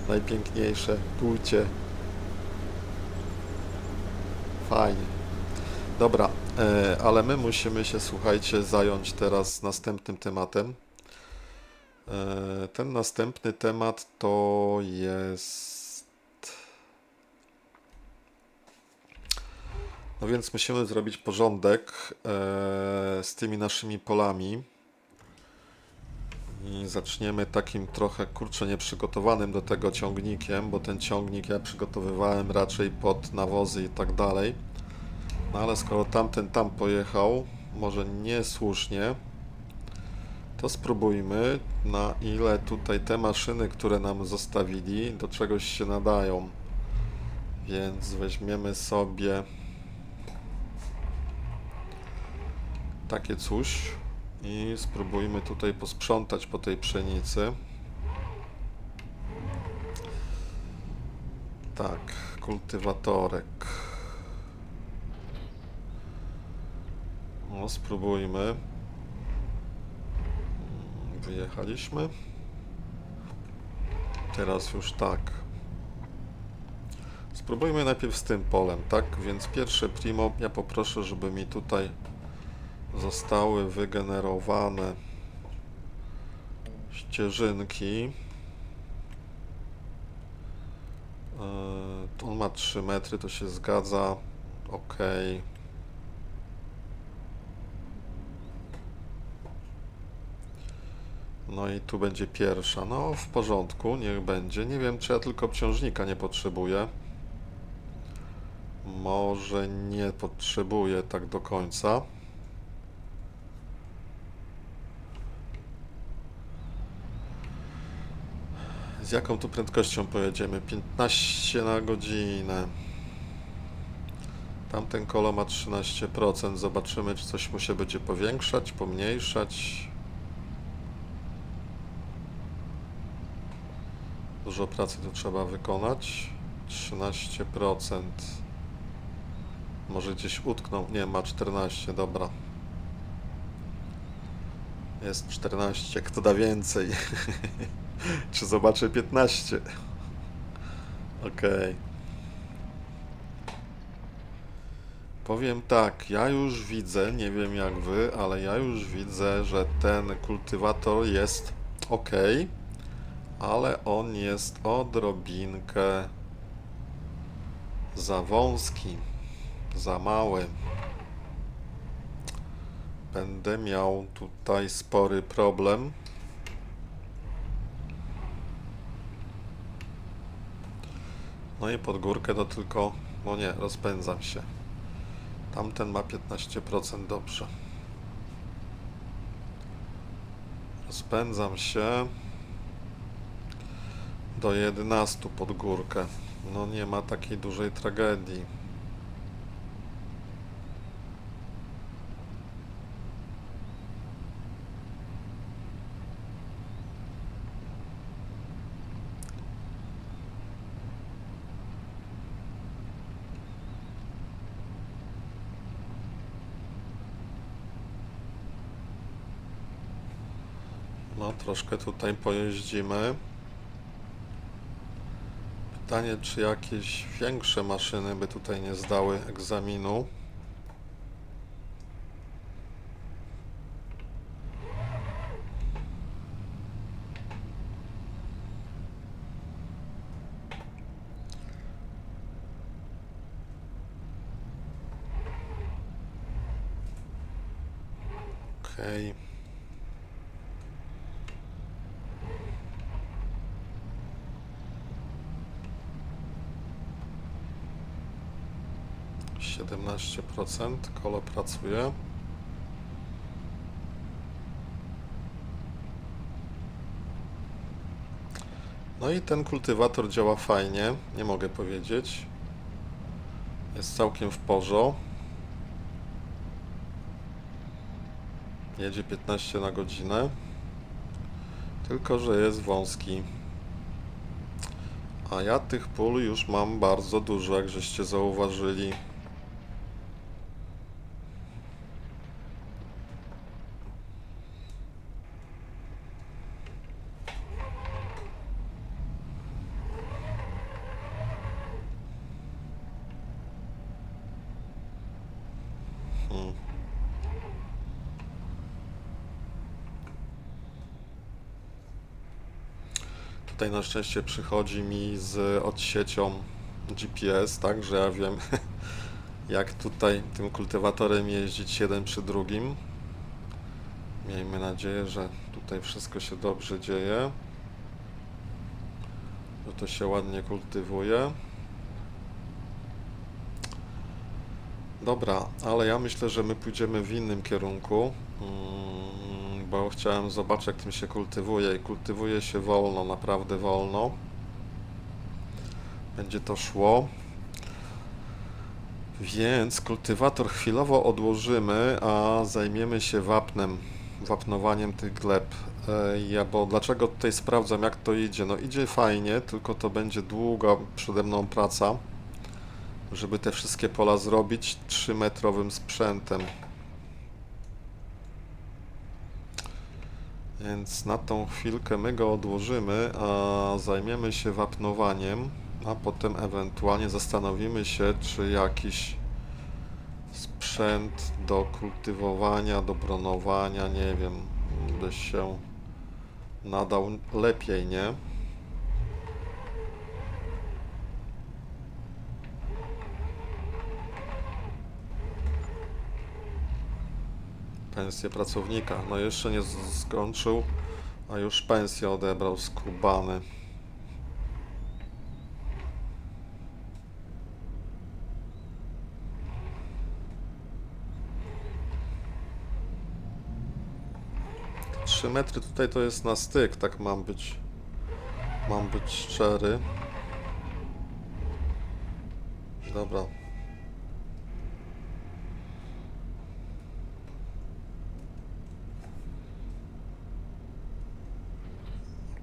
najpiękniejsze płcie. Fajnie. Dobra, ale my musimy się, słuchajcie, zająć teraz następnym tematem. Ten następny temat to jest... No więc musimy zrobić porządek z tymi naszymi polami. I zaczniemy takim trochę, kurczę, nieprzygotowanym do tego ciągnikiem, bo ten ciągnik ja przygotowywałem raczej pod nawozy i tak dalej. No ale skoro tamten tam pojechał, może niesłusznie, to spróbujmy, na ile tutaj te maszyny, które nam zostawili, do czegoś się nadają. Więc weźmiemy sobie takie coś i spróbujmy tutaj posprzątać po tej pszenicy. Tak, kultywatorek. No, spróbujmy. Wyjechaliśmy. Teraz już tak. Spróbujmy najpierw z tym polem, tak? Więc pierwsze primo, ja poproszę, żeby mi tutaj zostały wygenerowane ścieżynki. On ma 3 metry, to się zgadza. Ok. No i tu będzie pierwsza. No w porządku, niech będzie. Nie wiem, czy ja tylko obciążnika nie potrzebuję. Może nie potrzebuję tak do końca. Z jaką tu prędkością pojedziemy? 15 na godzinę. Tamten kolo ma 13%. Zobaczymy, czy coś mu się będzie powiększać, pomniejszać. Dużo pracy tu trzeba wykonać. 13%. Może gdzieś utknął. Nie, ma 14, dobra. Jest 14. Kto da więcej? Czy zobaczę 15? Okej. Powiem tak, ja już widzę, nie wiem jak wy, ale ja już widzę, że ten kultywator jest ok, ale on jest odrobinkę za wąski, za mały. Będę miał tutaj spory problem. No i pod górkę to tylko, no nie, rozpędzam się. Tamten ma 15%, dobrze. Rozpędzam się do 11 pod górkę. No nie ma takiej dużej tragedii. No troszkę tutaj pojeździmy. Pytanie, czy jakieś większe maszyny by tutaj nie zdały egzaminu. Okej. 17%, kolo pracuje. No i ten kultywator działa fajnie, nie mogę powiedzieć. Jest całkiem w porządku. Jedzie 15 na godzinę. Tylko że jest wąski. A ja tych pól już mam bardzo dużo, jak żeście zauważyli. Tutaj na szczęście przychodzi mi z odsiecią GPS, tak, że ja wiem jak tutaj tym kultywatorem jeździć jeden przy drugim. Miejmy nadzieję, że tutaj wszystko się dobrze dzieje, że to się ładnie kultywuje. Dobra, ale ja myślę, że my pójdziemy w innym kierunku, bo chciałem zobaczyć, jak tym się kultywuje i kultywuje się wolno, naprawdę wolno. Będzie to szło. Więc kultywator chwilowo odłożymy, a zajmiemy się wapnem, wapnowaniem tych gleb. Bo dlaczego tutaj sprawdzam, jak to idzie? No idzie fajnie, tylko to będzie długa przede mną praca, żeby te wszystkie pola zrobić 3-metrowym sprzętem. Więc na tą chwilkę my go odłożymy, a zajmiemy się wapnowaniem, a potem ewentualnie zastanowimy się, czy jakiś sprzęt do kultywowania, do bronowania, nie wiem, by się nadał lepiej, nie? Pensję pracownika. No jeszcze nie skończył, a już pensję odebrał skubany. Te 3 metry tutaj to jest na styk, tak mam być szczery. Dobra.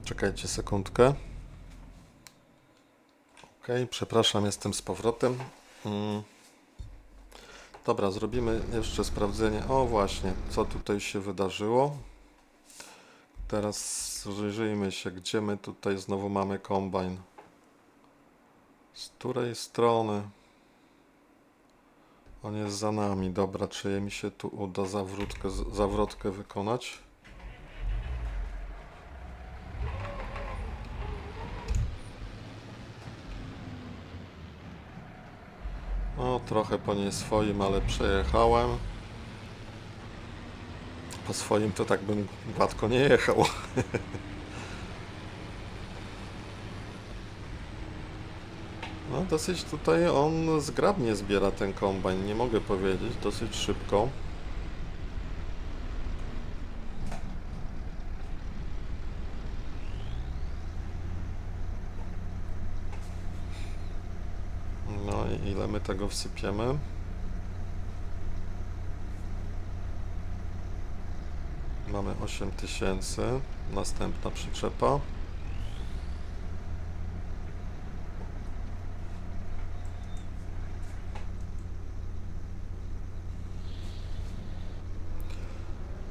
Czekajcie sekundkę. Ok, przepraszam, jestem z powrotem. Dobra, zrobimy jeszcze sprawdzenie. O właśnie, co tutaj się wydarzyło. Teraz rozejrzyjmy się, gdzie my tutaj znowu mamy kombajn. Z której strony? On jest za nami. Dobra, czy mi się tu uda zawrotkę wykonać? No, trochę po nie swoim, ale przejechałem. Po swoim to tak bym gładko nie jechał. No, dosyć tutaj on zgrabnie zbiera ten kombajn, nie mogę powiedzieć, dosyć szybko. No i ile my tego wsypiemy? Mamy 8000, następna przyczepa.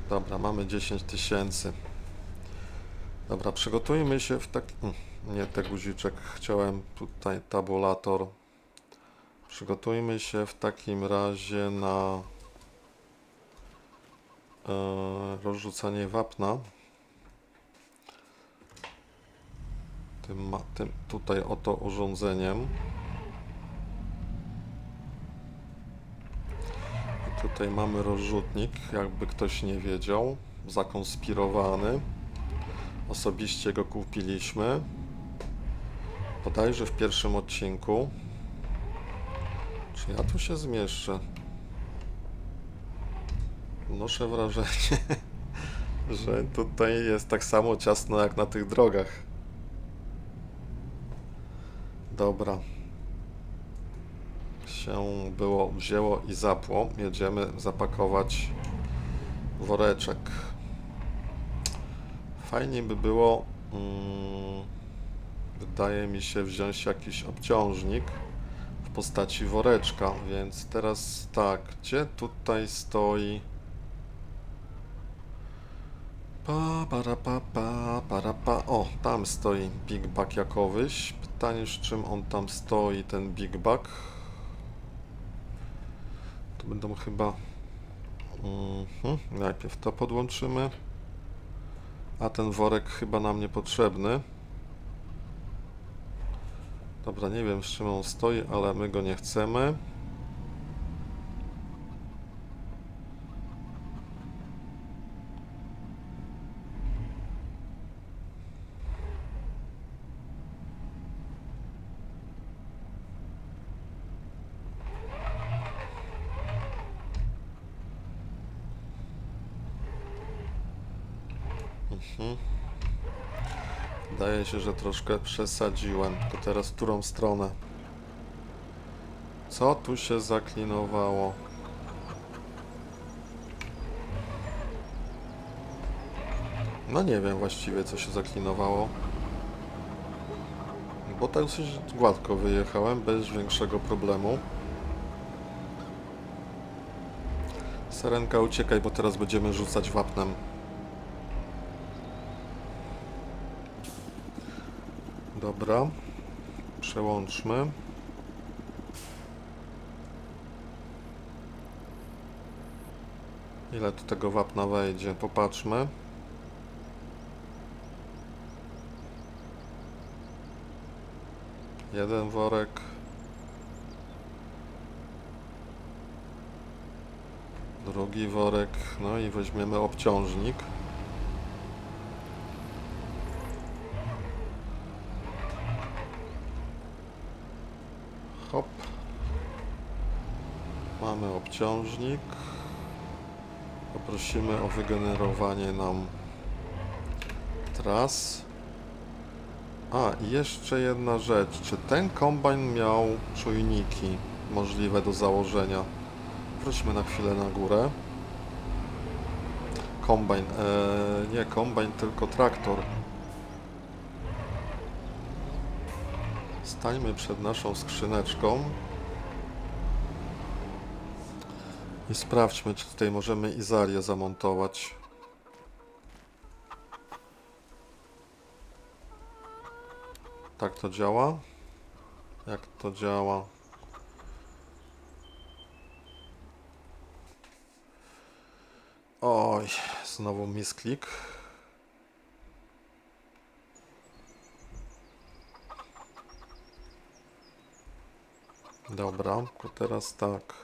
Dobra, mamy 10 000. Dobra, przygotujmy się w tak... Nie, te guziczek, chciałem tutaj tabulator. Przygotujmy się w takim razie na rozrzucanie wapna. Tym tutaj oto urządzeniem. I tutaj mamy rozrzutnik, jakby ktoś nie wiedział, zakonspirowany. Osobiście go kupiliśmy. Bodajże w pierwszym odcinku. Czy ja tu się zmieszczę? Noszę wrażenie, że tutaj jest tak samo ciasno jak na tych drogach. Dobra. Się było, wzięło i zapło. Jedziemy zapakować woreczek. Fajnie by było, wydaje mi się, wziąć jakiś obciążnik w postaci woreczka, więc teraz tak, gdzie tutaj stoi? O, tam stoi Big Bag jakowyś. Pytanie, z czym on tam stoi, ten Big Bag. To będą chyba... najpierw to podłączymy. A ten worek chyba nam niepotrzebny. Dobra, nie wiem, z czym on stoi, ale my go nie chcemy. Wydaje się, że troszkę przesadziłem. To teraz w którą stronę? Co tu się zaklinowało? No nie wiem właściwie, co się zaklinowało. Bo tak dosyć gładko wyjechałem, bez większego problemu. Sarenka, uciekaj, bo teraz będziemy rzucać wapnem. Dobra. Przełączmy. Ile tu tego wapna wejdzie? Popatrzmy. Jeden worek. Drugi worek. No i weźmiemy obciążnik. Hop. Mamy obciążnik. Poprosimy o wygenerowanie nam tras. A, i jeszcze jedna rzecz. Czy ten kombajn miał czujniki możliwe do założenia? Wróćmy na chwilę na górę. Kombajn, nie kombajn, tylko traktor. Stańmy przed naszą skrzyneczką i sprawdźmy, czy tutaj możemy Izarię zamontować. Tak to działa? Jak to działa? Oj, znowu misklik. Dobra, to teraz tak.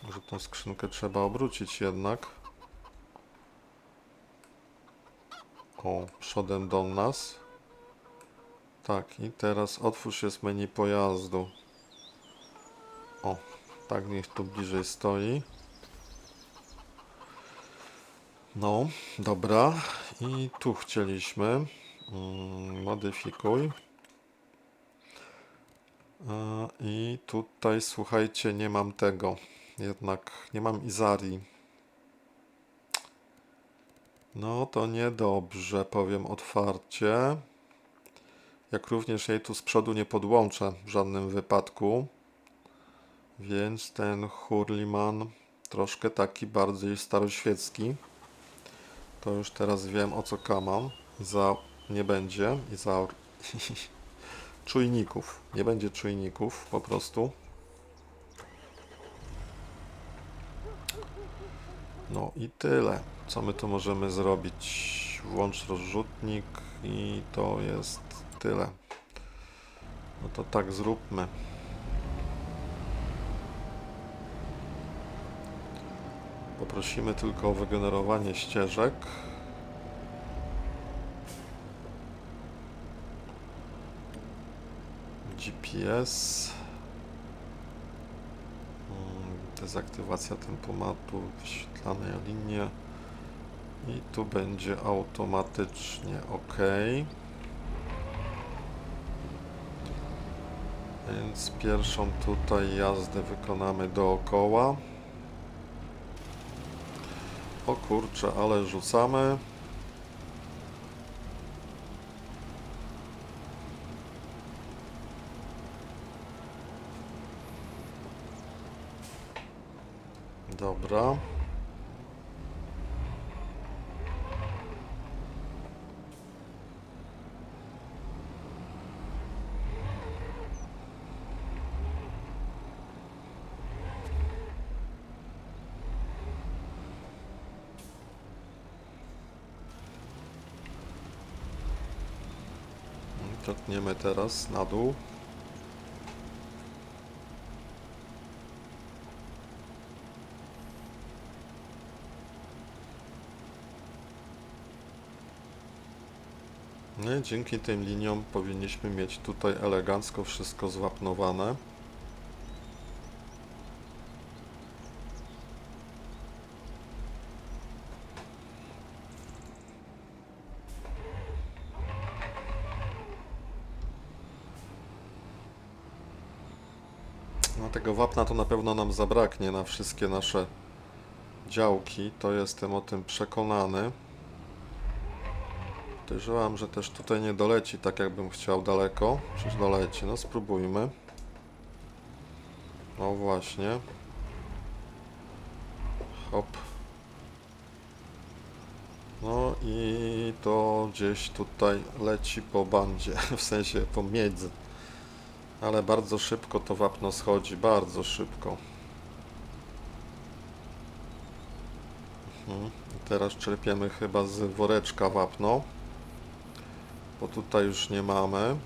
Może tą skrzynkę trzeba obrócić jednak. O, przodem do nas. Tak, i teraz otwórz jest menu pojazdu. O, tak niech tu bliżej stoi. No, dobra. I tu chcieliśmy. Modyfikuj. I tutaj, słuchajcie, nie mam tego. Jednak nie mam Izarii. No to niedobrze, powiem otwarcie. Jak również jej tu z przodu nie podłączę w żadnym wypadku. Więc ten Hurliman troszkę taki bardziej staroświecki. To już teraz wiem, o co kamam. Nie będzie czujników. Nie będzie czujników po prostu. No i tyle. Co my tu możemy zrobić? Włącz rozrzutnik i to jest tyle. No to tak zróbmy. Poprosimy tylko o wygenerowanie ścieżek. GPS. Dezaktywacja tempomatu, wyświetlane linie. I tu będzie automatycznie OK. Więc pierwszą tutaj jazdę wykonamy dookoła. O kurczę, ale rzucamy. Dobra. Topniemy teraz na dół. No i dzięki tym liniom powinniśmy mieć tutaj elegancko wszystko zwapnowane. No tego wapna to na pewno nam zabraknie na wszystkie nasze działki, to jestem o tym przekonany. Podejrzewam, że też tutaj nie doleci tak jakbym chciał daleko. Przecież doleci, no spróbujmy. O właśnie. Hop. No i to gdzieś tutaj leci po bandzie, w sensie pomiędzy. Ale bardzo szybko to wapno schodzi, bardzo szybko. Teraz czerpiemy chyba z woreczka wapno, bo tutaj już nie mamy.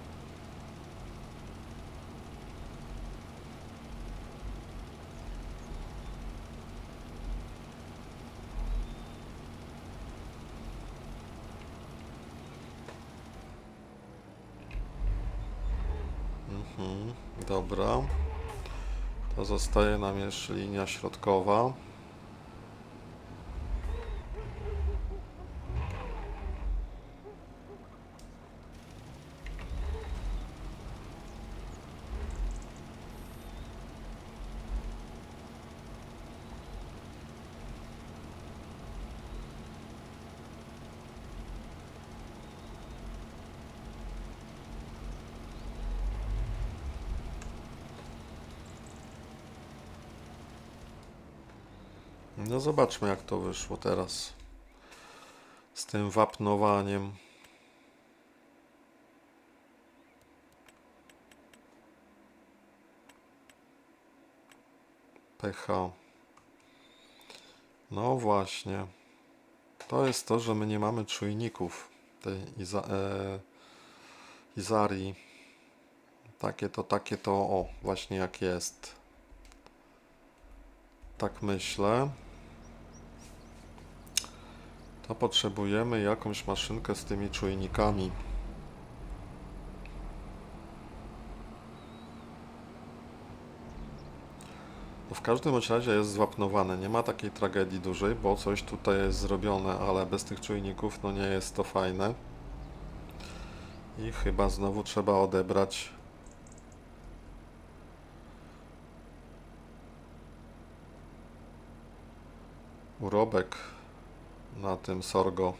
Dobra. To zostaje nam jeszcze linia środkowa. No zobaczmy, jak to wyszło teraz z tym wapnowaniem. pH. No właśnie. To jest to, że my nie mamy czujników tej Izarii. Takie to, o, właśnie jak jest. Tak myślę. To potrzebujemy jakąś maszynkę z tymi czujnikami. W każdym bądź razie jest zwapnowane. Nie ma takiej tragedii dużej, bo coś tutaj jest zrobione, ale bez tych czujników no nie jest to fajne. I chyba znowu trzeba odebrać urobek na tym sorgo.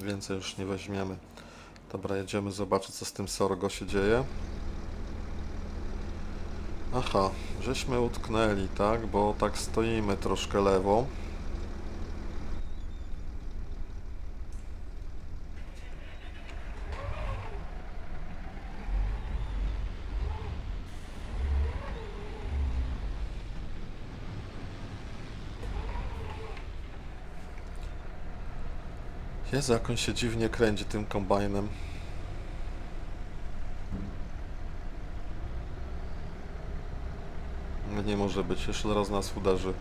Więcej już nie weźmiemy. Dobra, jedziemy zobaczyć, co z tym sorgo się dzieje. Aha, żeśmy utknęli, tak? Bo tak stoimy troszkę lewo. Jezu, jak on się dziwnie kręci tym kombajnem. Nie może być, jeszcze raz nas uderzy.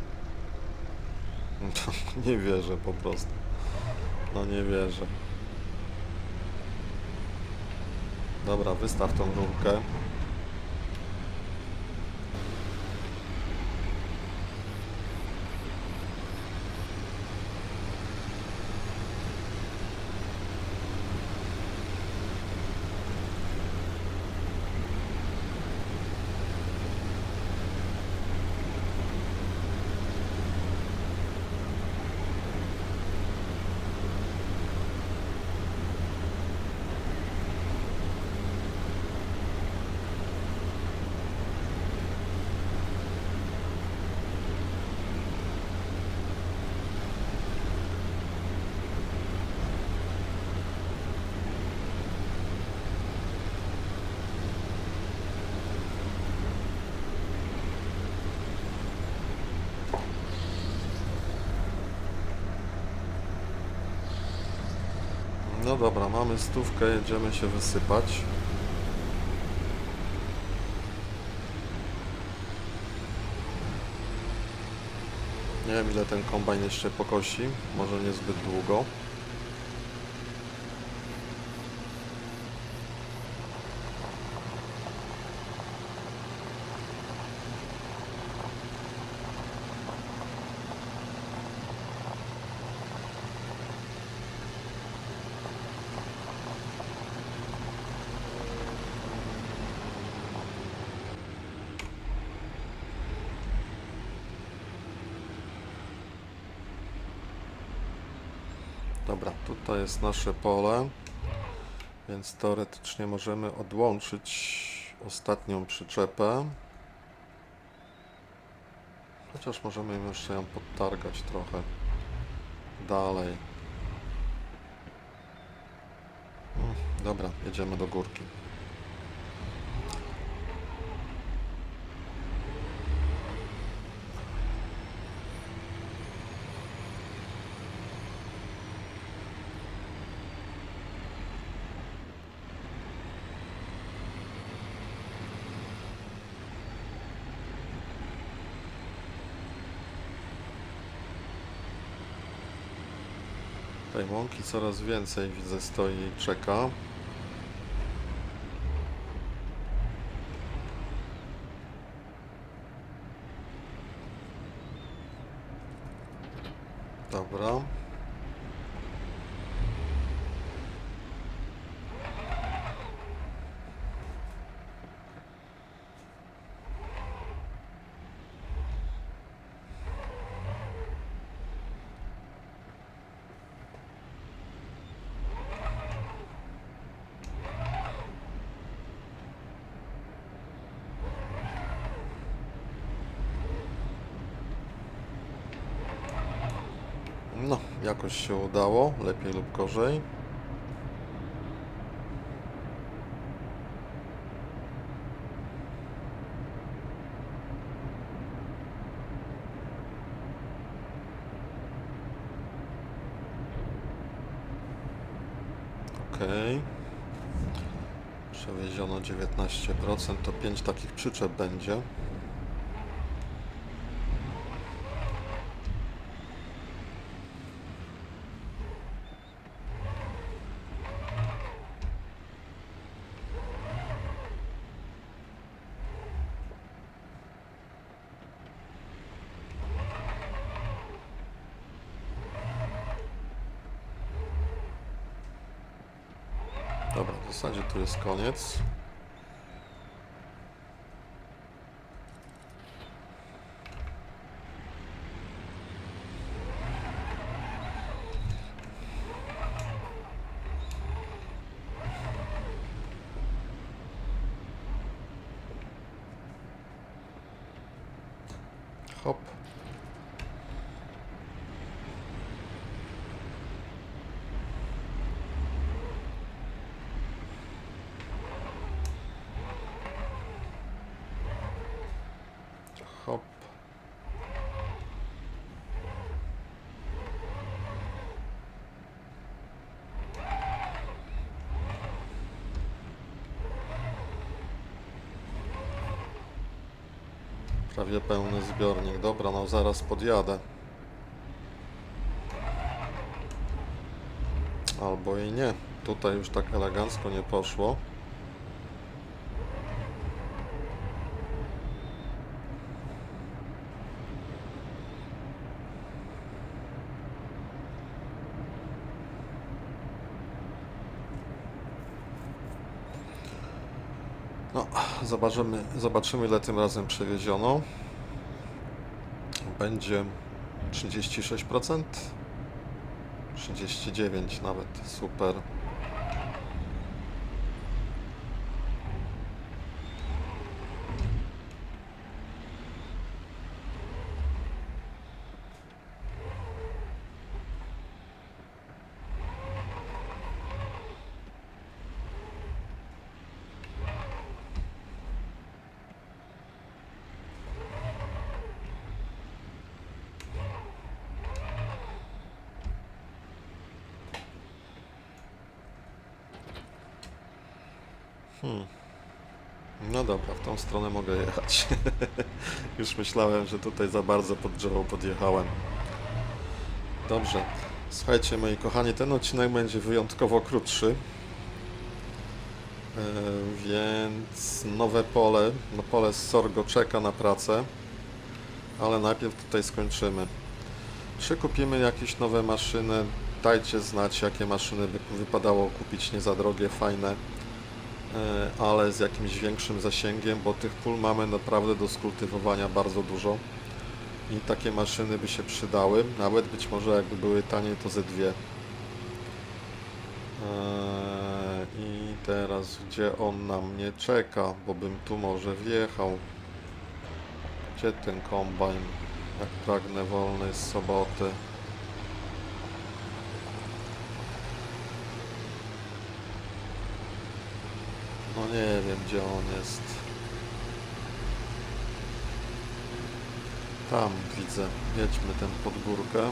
Nie wierzę po prostu. No nie wierzę. Dobra, wystaw tą rurkę. No dobra, mamy stówkę, jedziemy się wysypać. Nie wiem, ile ten kombajn jeszcze pokosi, może niezbyt długo. Dobra, tutaj jest nasze pole, więc teoretycznie możemy odłączyć ostatnią przyczepę. Chociaż możemy jeszcze ją podtargać trochę dalej. Dobra, jedziemy do górki. Tej łąki coraz więcej, widzę, stoi i czeka. Dobra. No, jakoś się udało, lepiej lub gorzej. Okej. Przewieziono 19%, to 5 takich przyczep będzie. Dobra, w zasadzie tu jest koniec. Hop. Hop. Prawie pełny zbiornik. Dobra, no zaraz podjadę. Albo i nie. Tutaj już tak elegancko nie poszło. No, zobaczymy ile tym razem przewieziono. Będzie 36%, 39% nawet, super. No dobra, w tą stronę mogę jechać. Już myślałem, że tutaj za bardzo pod drzewo podjechałem. Dobrze. Słuchajcie, moi kochani, ten odcinek będzie wyjątkowo krótszy. Więc nowe pole, no pole z Sorgo czeka na pracę, ale najpierw tutaj skończymy. Czy kupimy jakieś nowe maszyny? Dajcie znać, jakie maszyny by wypadało kupić nie za drogie, fajne, ale z jakimś większym zasięgiem, bo tych pól mamy naprawdę do skultywowania bardzo dużo i takie maszyny by się przydały, nawet być może jakby były taniej, to ze dwie. I teraz gdzie on na mnie czeka, bo bym tu może wjechał. Gdzie ten kombajn? Jak pragnę wolnej z soboty. No nie wiem gdzie on jest. Tam widzę. Jedźmy ten pod górkę.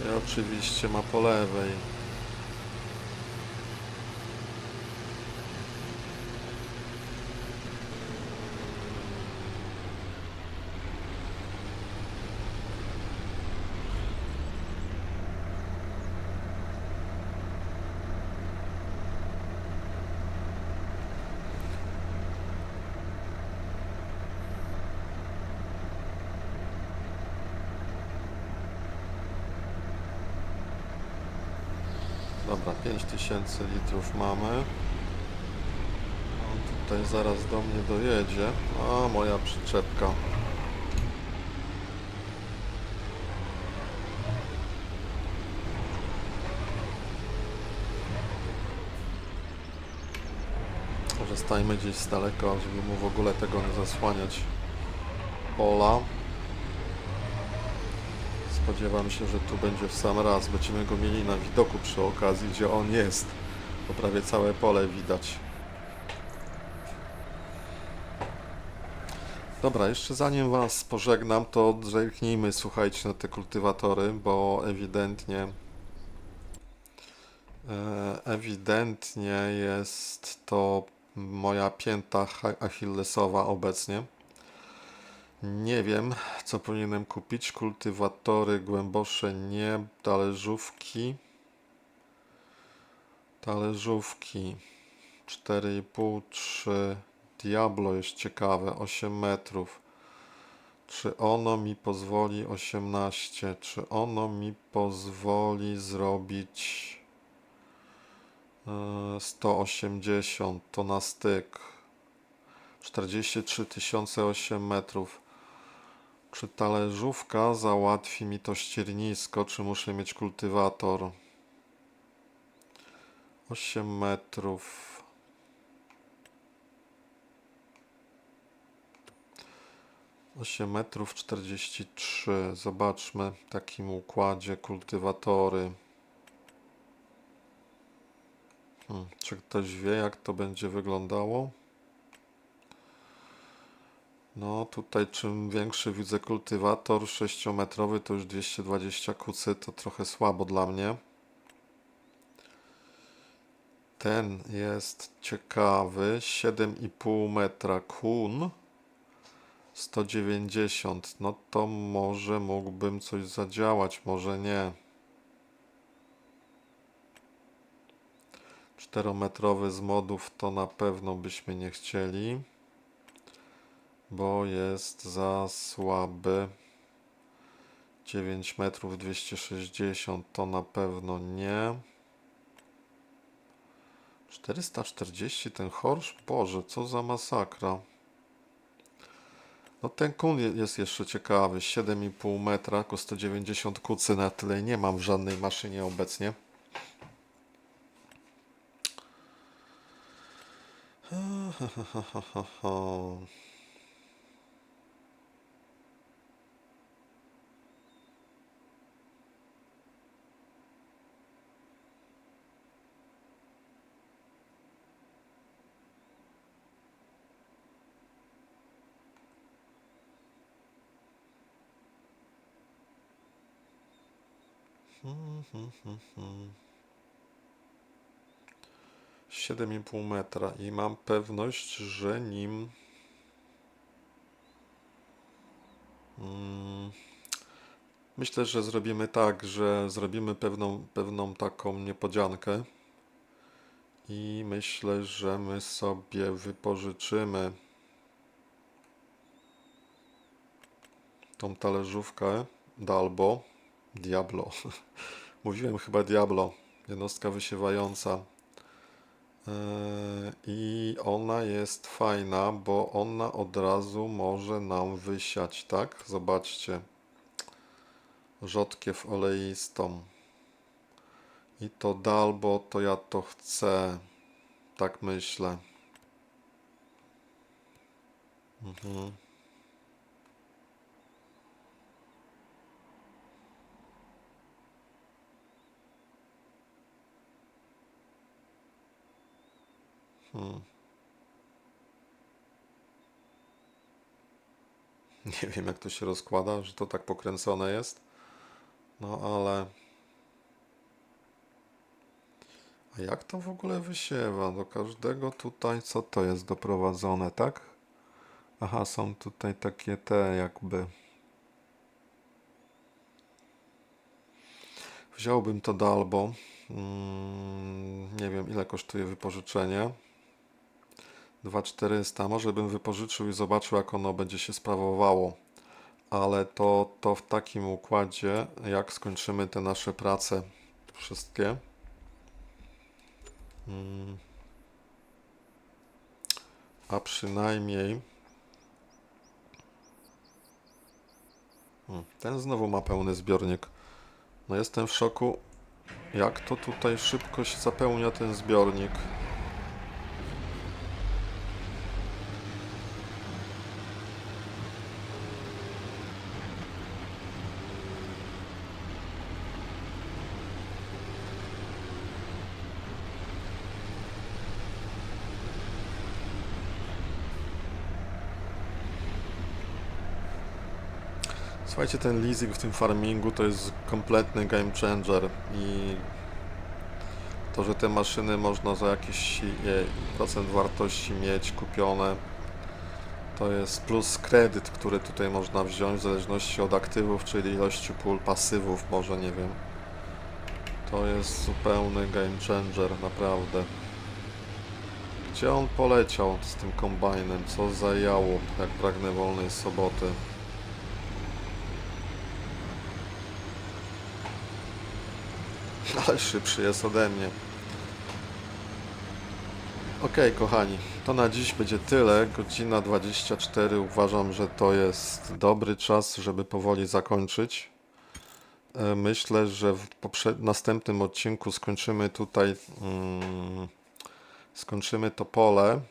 I oczywiście ma po lewej. Dobra, 5000 litrów mamy. On tutaj zaraz do mnie dojedzie. A, moja przyczepka. Może stajmy gdzieś z daleka, żeby mu w ogóle tego nie zasłaniać pola. Spodziewam się, że tu będzie w sam raz. Będziemy go mieli na widoku przy okazji, gdzie on jest. Bo prawie całe pole widać. Dobra, jeszcze zanim Was pożegnam, to zerknijmy, słuchajcie, na te kultywatory, bo ewidentnie jest to moja pięta achillesowa obecnie. Nie wiem, co powinienem kupić. Kultywatory głębosze nie, talerzówki 4,5, 3, Diablo jest ciekawe, 8 metrów. Czy ono mi pozwoli 18? Czy ono mi pozwoli zrobić 180? To na styk. 43 tysiące 8 metrów. Czy talerzówka załatwi mi to ściernisko, czy muszę mieć kultywator? 8 metrów. 8 metrów 43. Zobaczmy w takim układzie kultywatory. Czy ktoś wie, jak to będzie wyglądało? No tutaj czym większy widzę kultywator 6-metrowy, to już 220 kucy, to trochę słabo dla mnie. Ten jest ciekawy, 7,5 metra kun, 190, no to może mógłbym coś zadziałać, może nie. 4-metrowy z modów to na pewno byśmy nie chcieli, bo jest za słaby. 9 metrów 260 to na pewno nie. 440 ten Horsz? Boże, co za masakra. No ten kun jest jeszcze ciekawy. 7,5 metra, jako 190 kucy, na tyle nie mam w żadnej maszynie obecnie. Siedem i pół metra i mam pewność, że nim myślę, że zrobimy tak, że zrobimy pewną taką niepodziankę i myślę, że my sobie wypożyczymy tą talerzówkę Diablo. Mówiłem chyba Diablo, jednostka wysiewająca. I ona jest fajna, bo ona od razu może nam wysiać, tak? Zobaczcie. Rzodkiew oleistą. I to Dalbo, to ja to chcę. Tak myślę. Nie wiem, jak to się rozkłada, że to tak pokręcone jest. No ale... A jak to w ogóle wysiewa? Do każdego tutaj, co to jest doprowadzone, tak? Aha, są tutaj takie te jakby... Wziąłbym to Dalbo. Nie wiem, ile kosztuje wypożyczenie. 2400. Może bym wypożyczył i zobaczył, jak ono będzie się sprawowało. Ale to w takim układzie, jak skończymy te nasze prace wszystkie. A przynajmniej ten znowu ma pełny zbiornik. No jestem w szoku, jak to tutaj szybko się zapełnia ten zbiornik. Słuchajcie, ten leasing w tym farmingu to jest kompletny game changer i to, że te maszyny można za jakiś procent wartości mieć kupione, to jest plus kredyt, który tutaj można wziąć w zależności od aktywów, czyli ilości pól pasywów, może nie wiem. To jest zupełny game changer, naprawdę. Gdzie on poleciał z tym kombajnem? Co za jało, jak pragnę wolnej soboty. Ale szybszy jest ode mnie. Okej, kochani, to na dziś będzie tyle. Godzina 24. Uważam, że to jest dobry czas, żeby powoli zakończyć. Myślę, że w następnym odcinku skończymy tutaj, skończymy to pole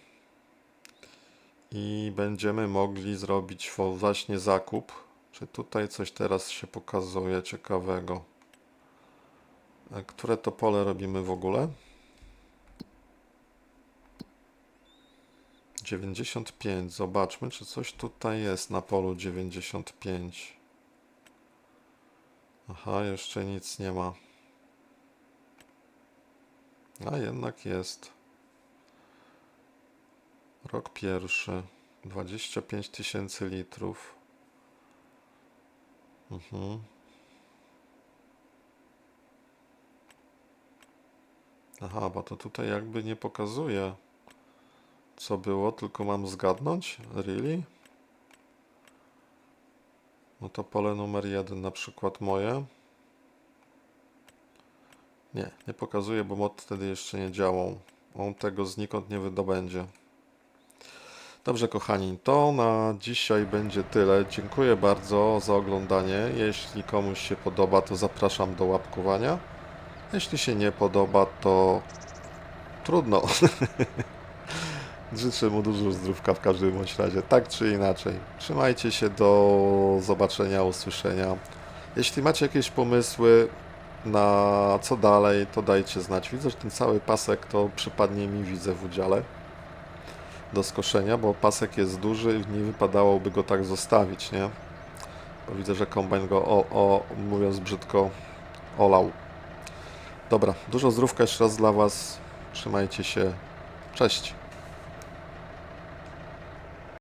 i będziemy mogli zrobić właśnie zakup. Czy tutaj coś teraz się pokazuje ciekawego? Które to pole robimy w ogóle? 95. Zobaczmy, czy coś tutaj jest na polu 95. Aha, jeszcze nic nie ma. A jednak jest. Rok pierwszy. 25 tysięcy litrów. Aha, bo to tutaj jakby nie pokazuje, co było, tylko mam zgadnąć? Really? No to pole numer 1 na przykład moje. Nie pokazuje, bo mod wtedy jeszcze nie działał. On tego znikąd nie wydobędzie. Dobrze, kochani, to na dzisiaj będzie tyle. Dziękuję bardzo za oglądanie. Jeśli komuś się podoba, to zapraszam do łapkowania. Jeśli się nie podoba, to trudno. Życzę mu dużo zdrówka w każdym bądź razie, tak czy inaczej. Trzymajcie się, do zobaczenia, usłyszenia. Jeśli macie jakieś pomysły na co dalej, to dajcie znać. Widzę, że ten cały pasek to przypadnie mi, widzę, w udziale do skoszenia, bo pasek jest duży i nie wypadałoby go tak zostawić, nie? Bo widzę, że kombajn go, mówiąc brzydko, olał. Dobra, dużo zdrówka jeszcze raz dla Was. Trzymajcie się. Cześć.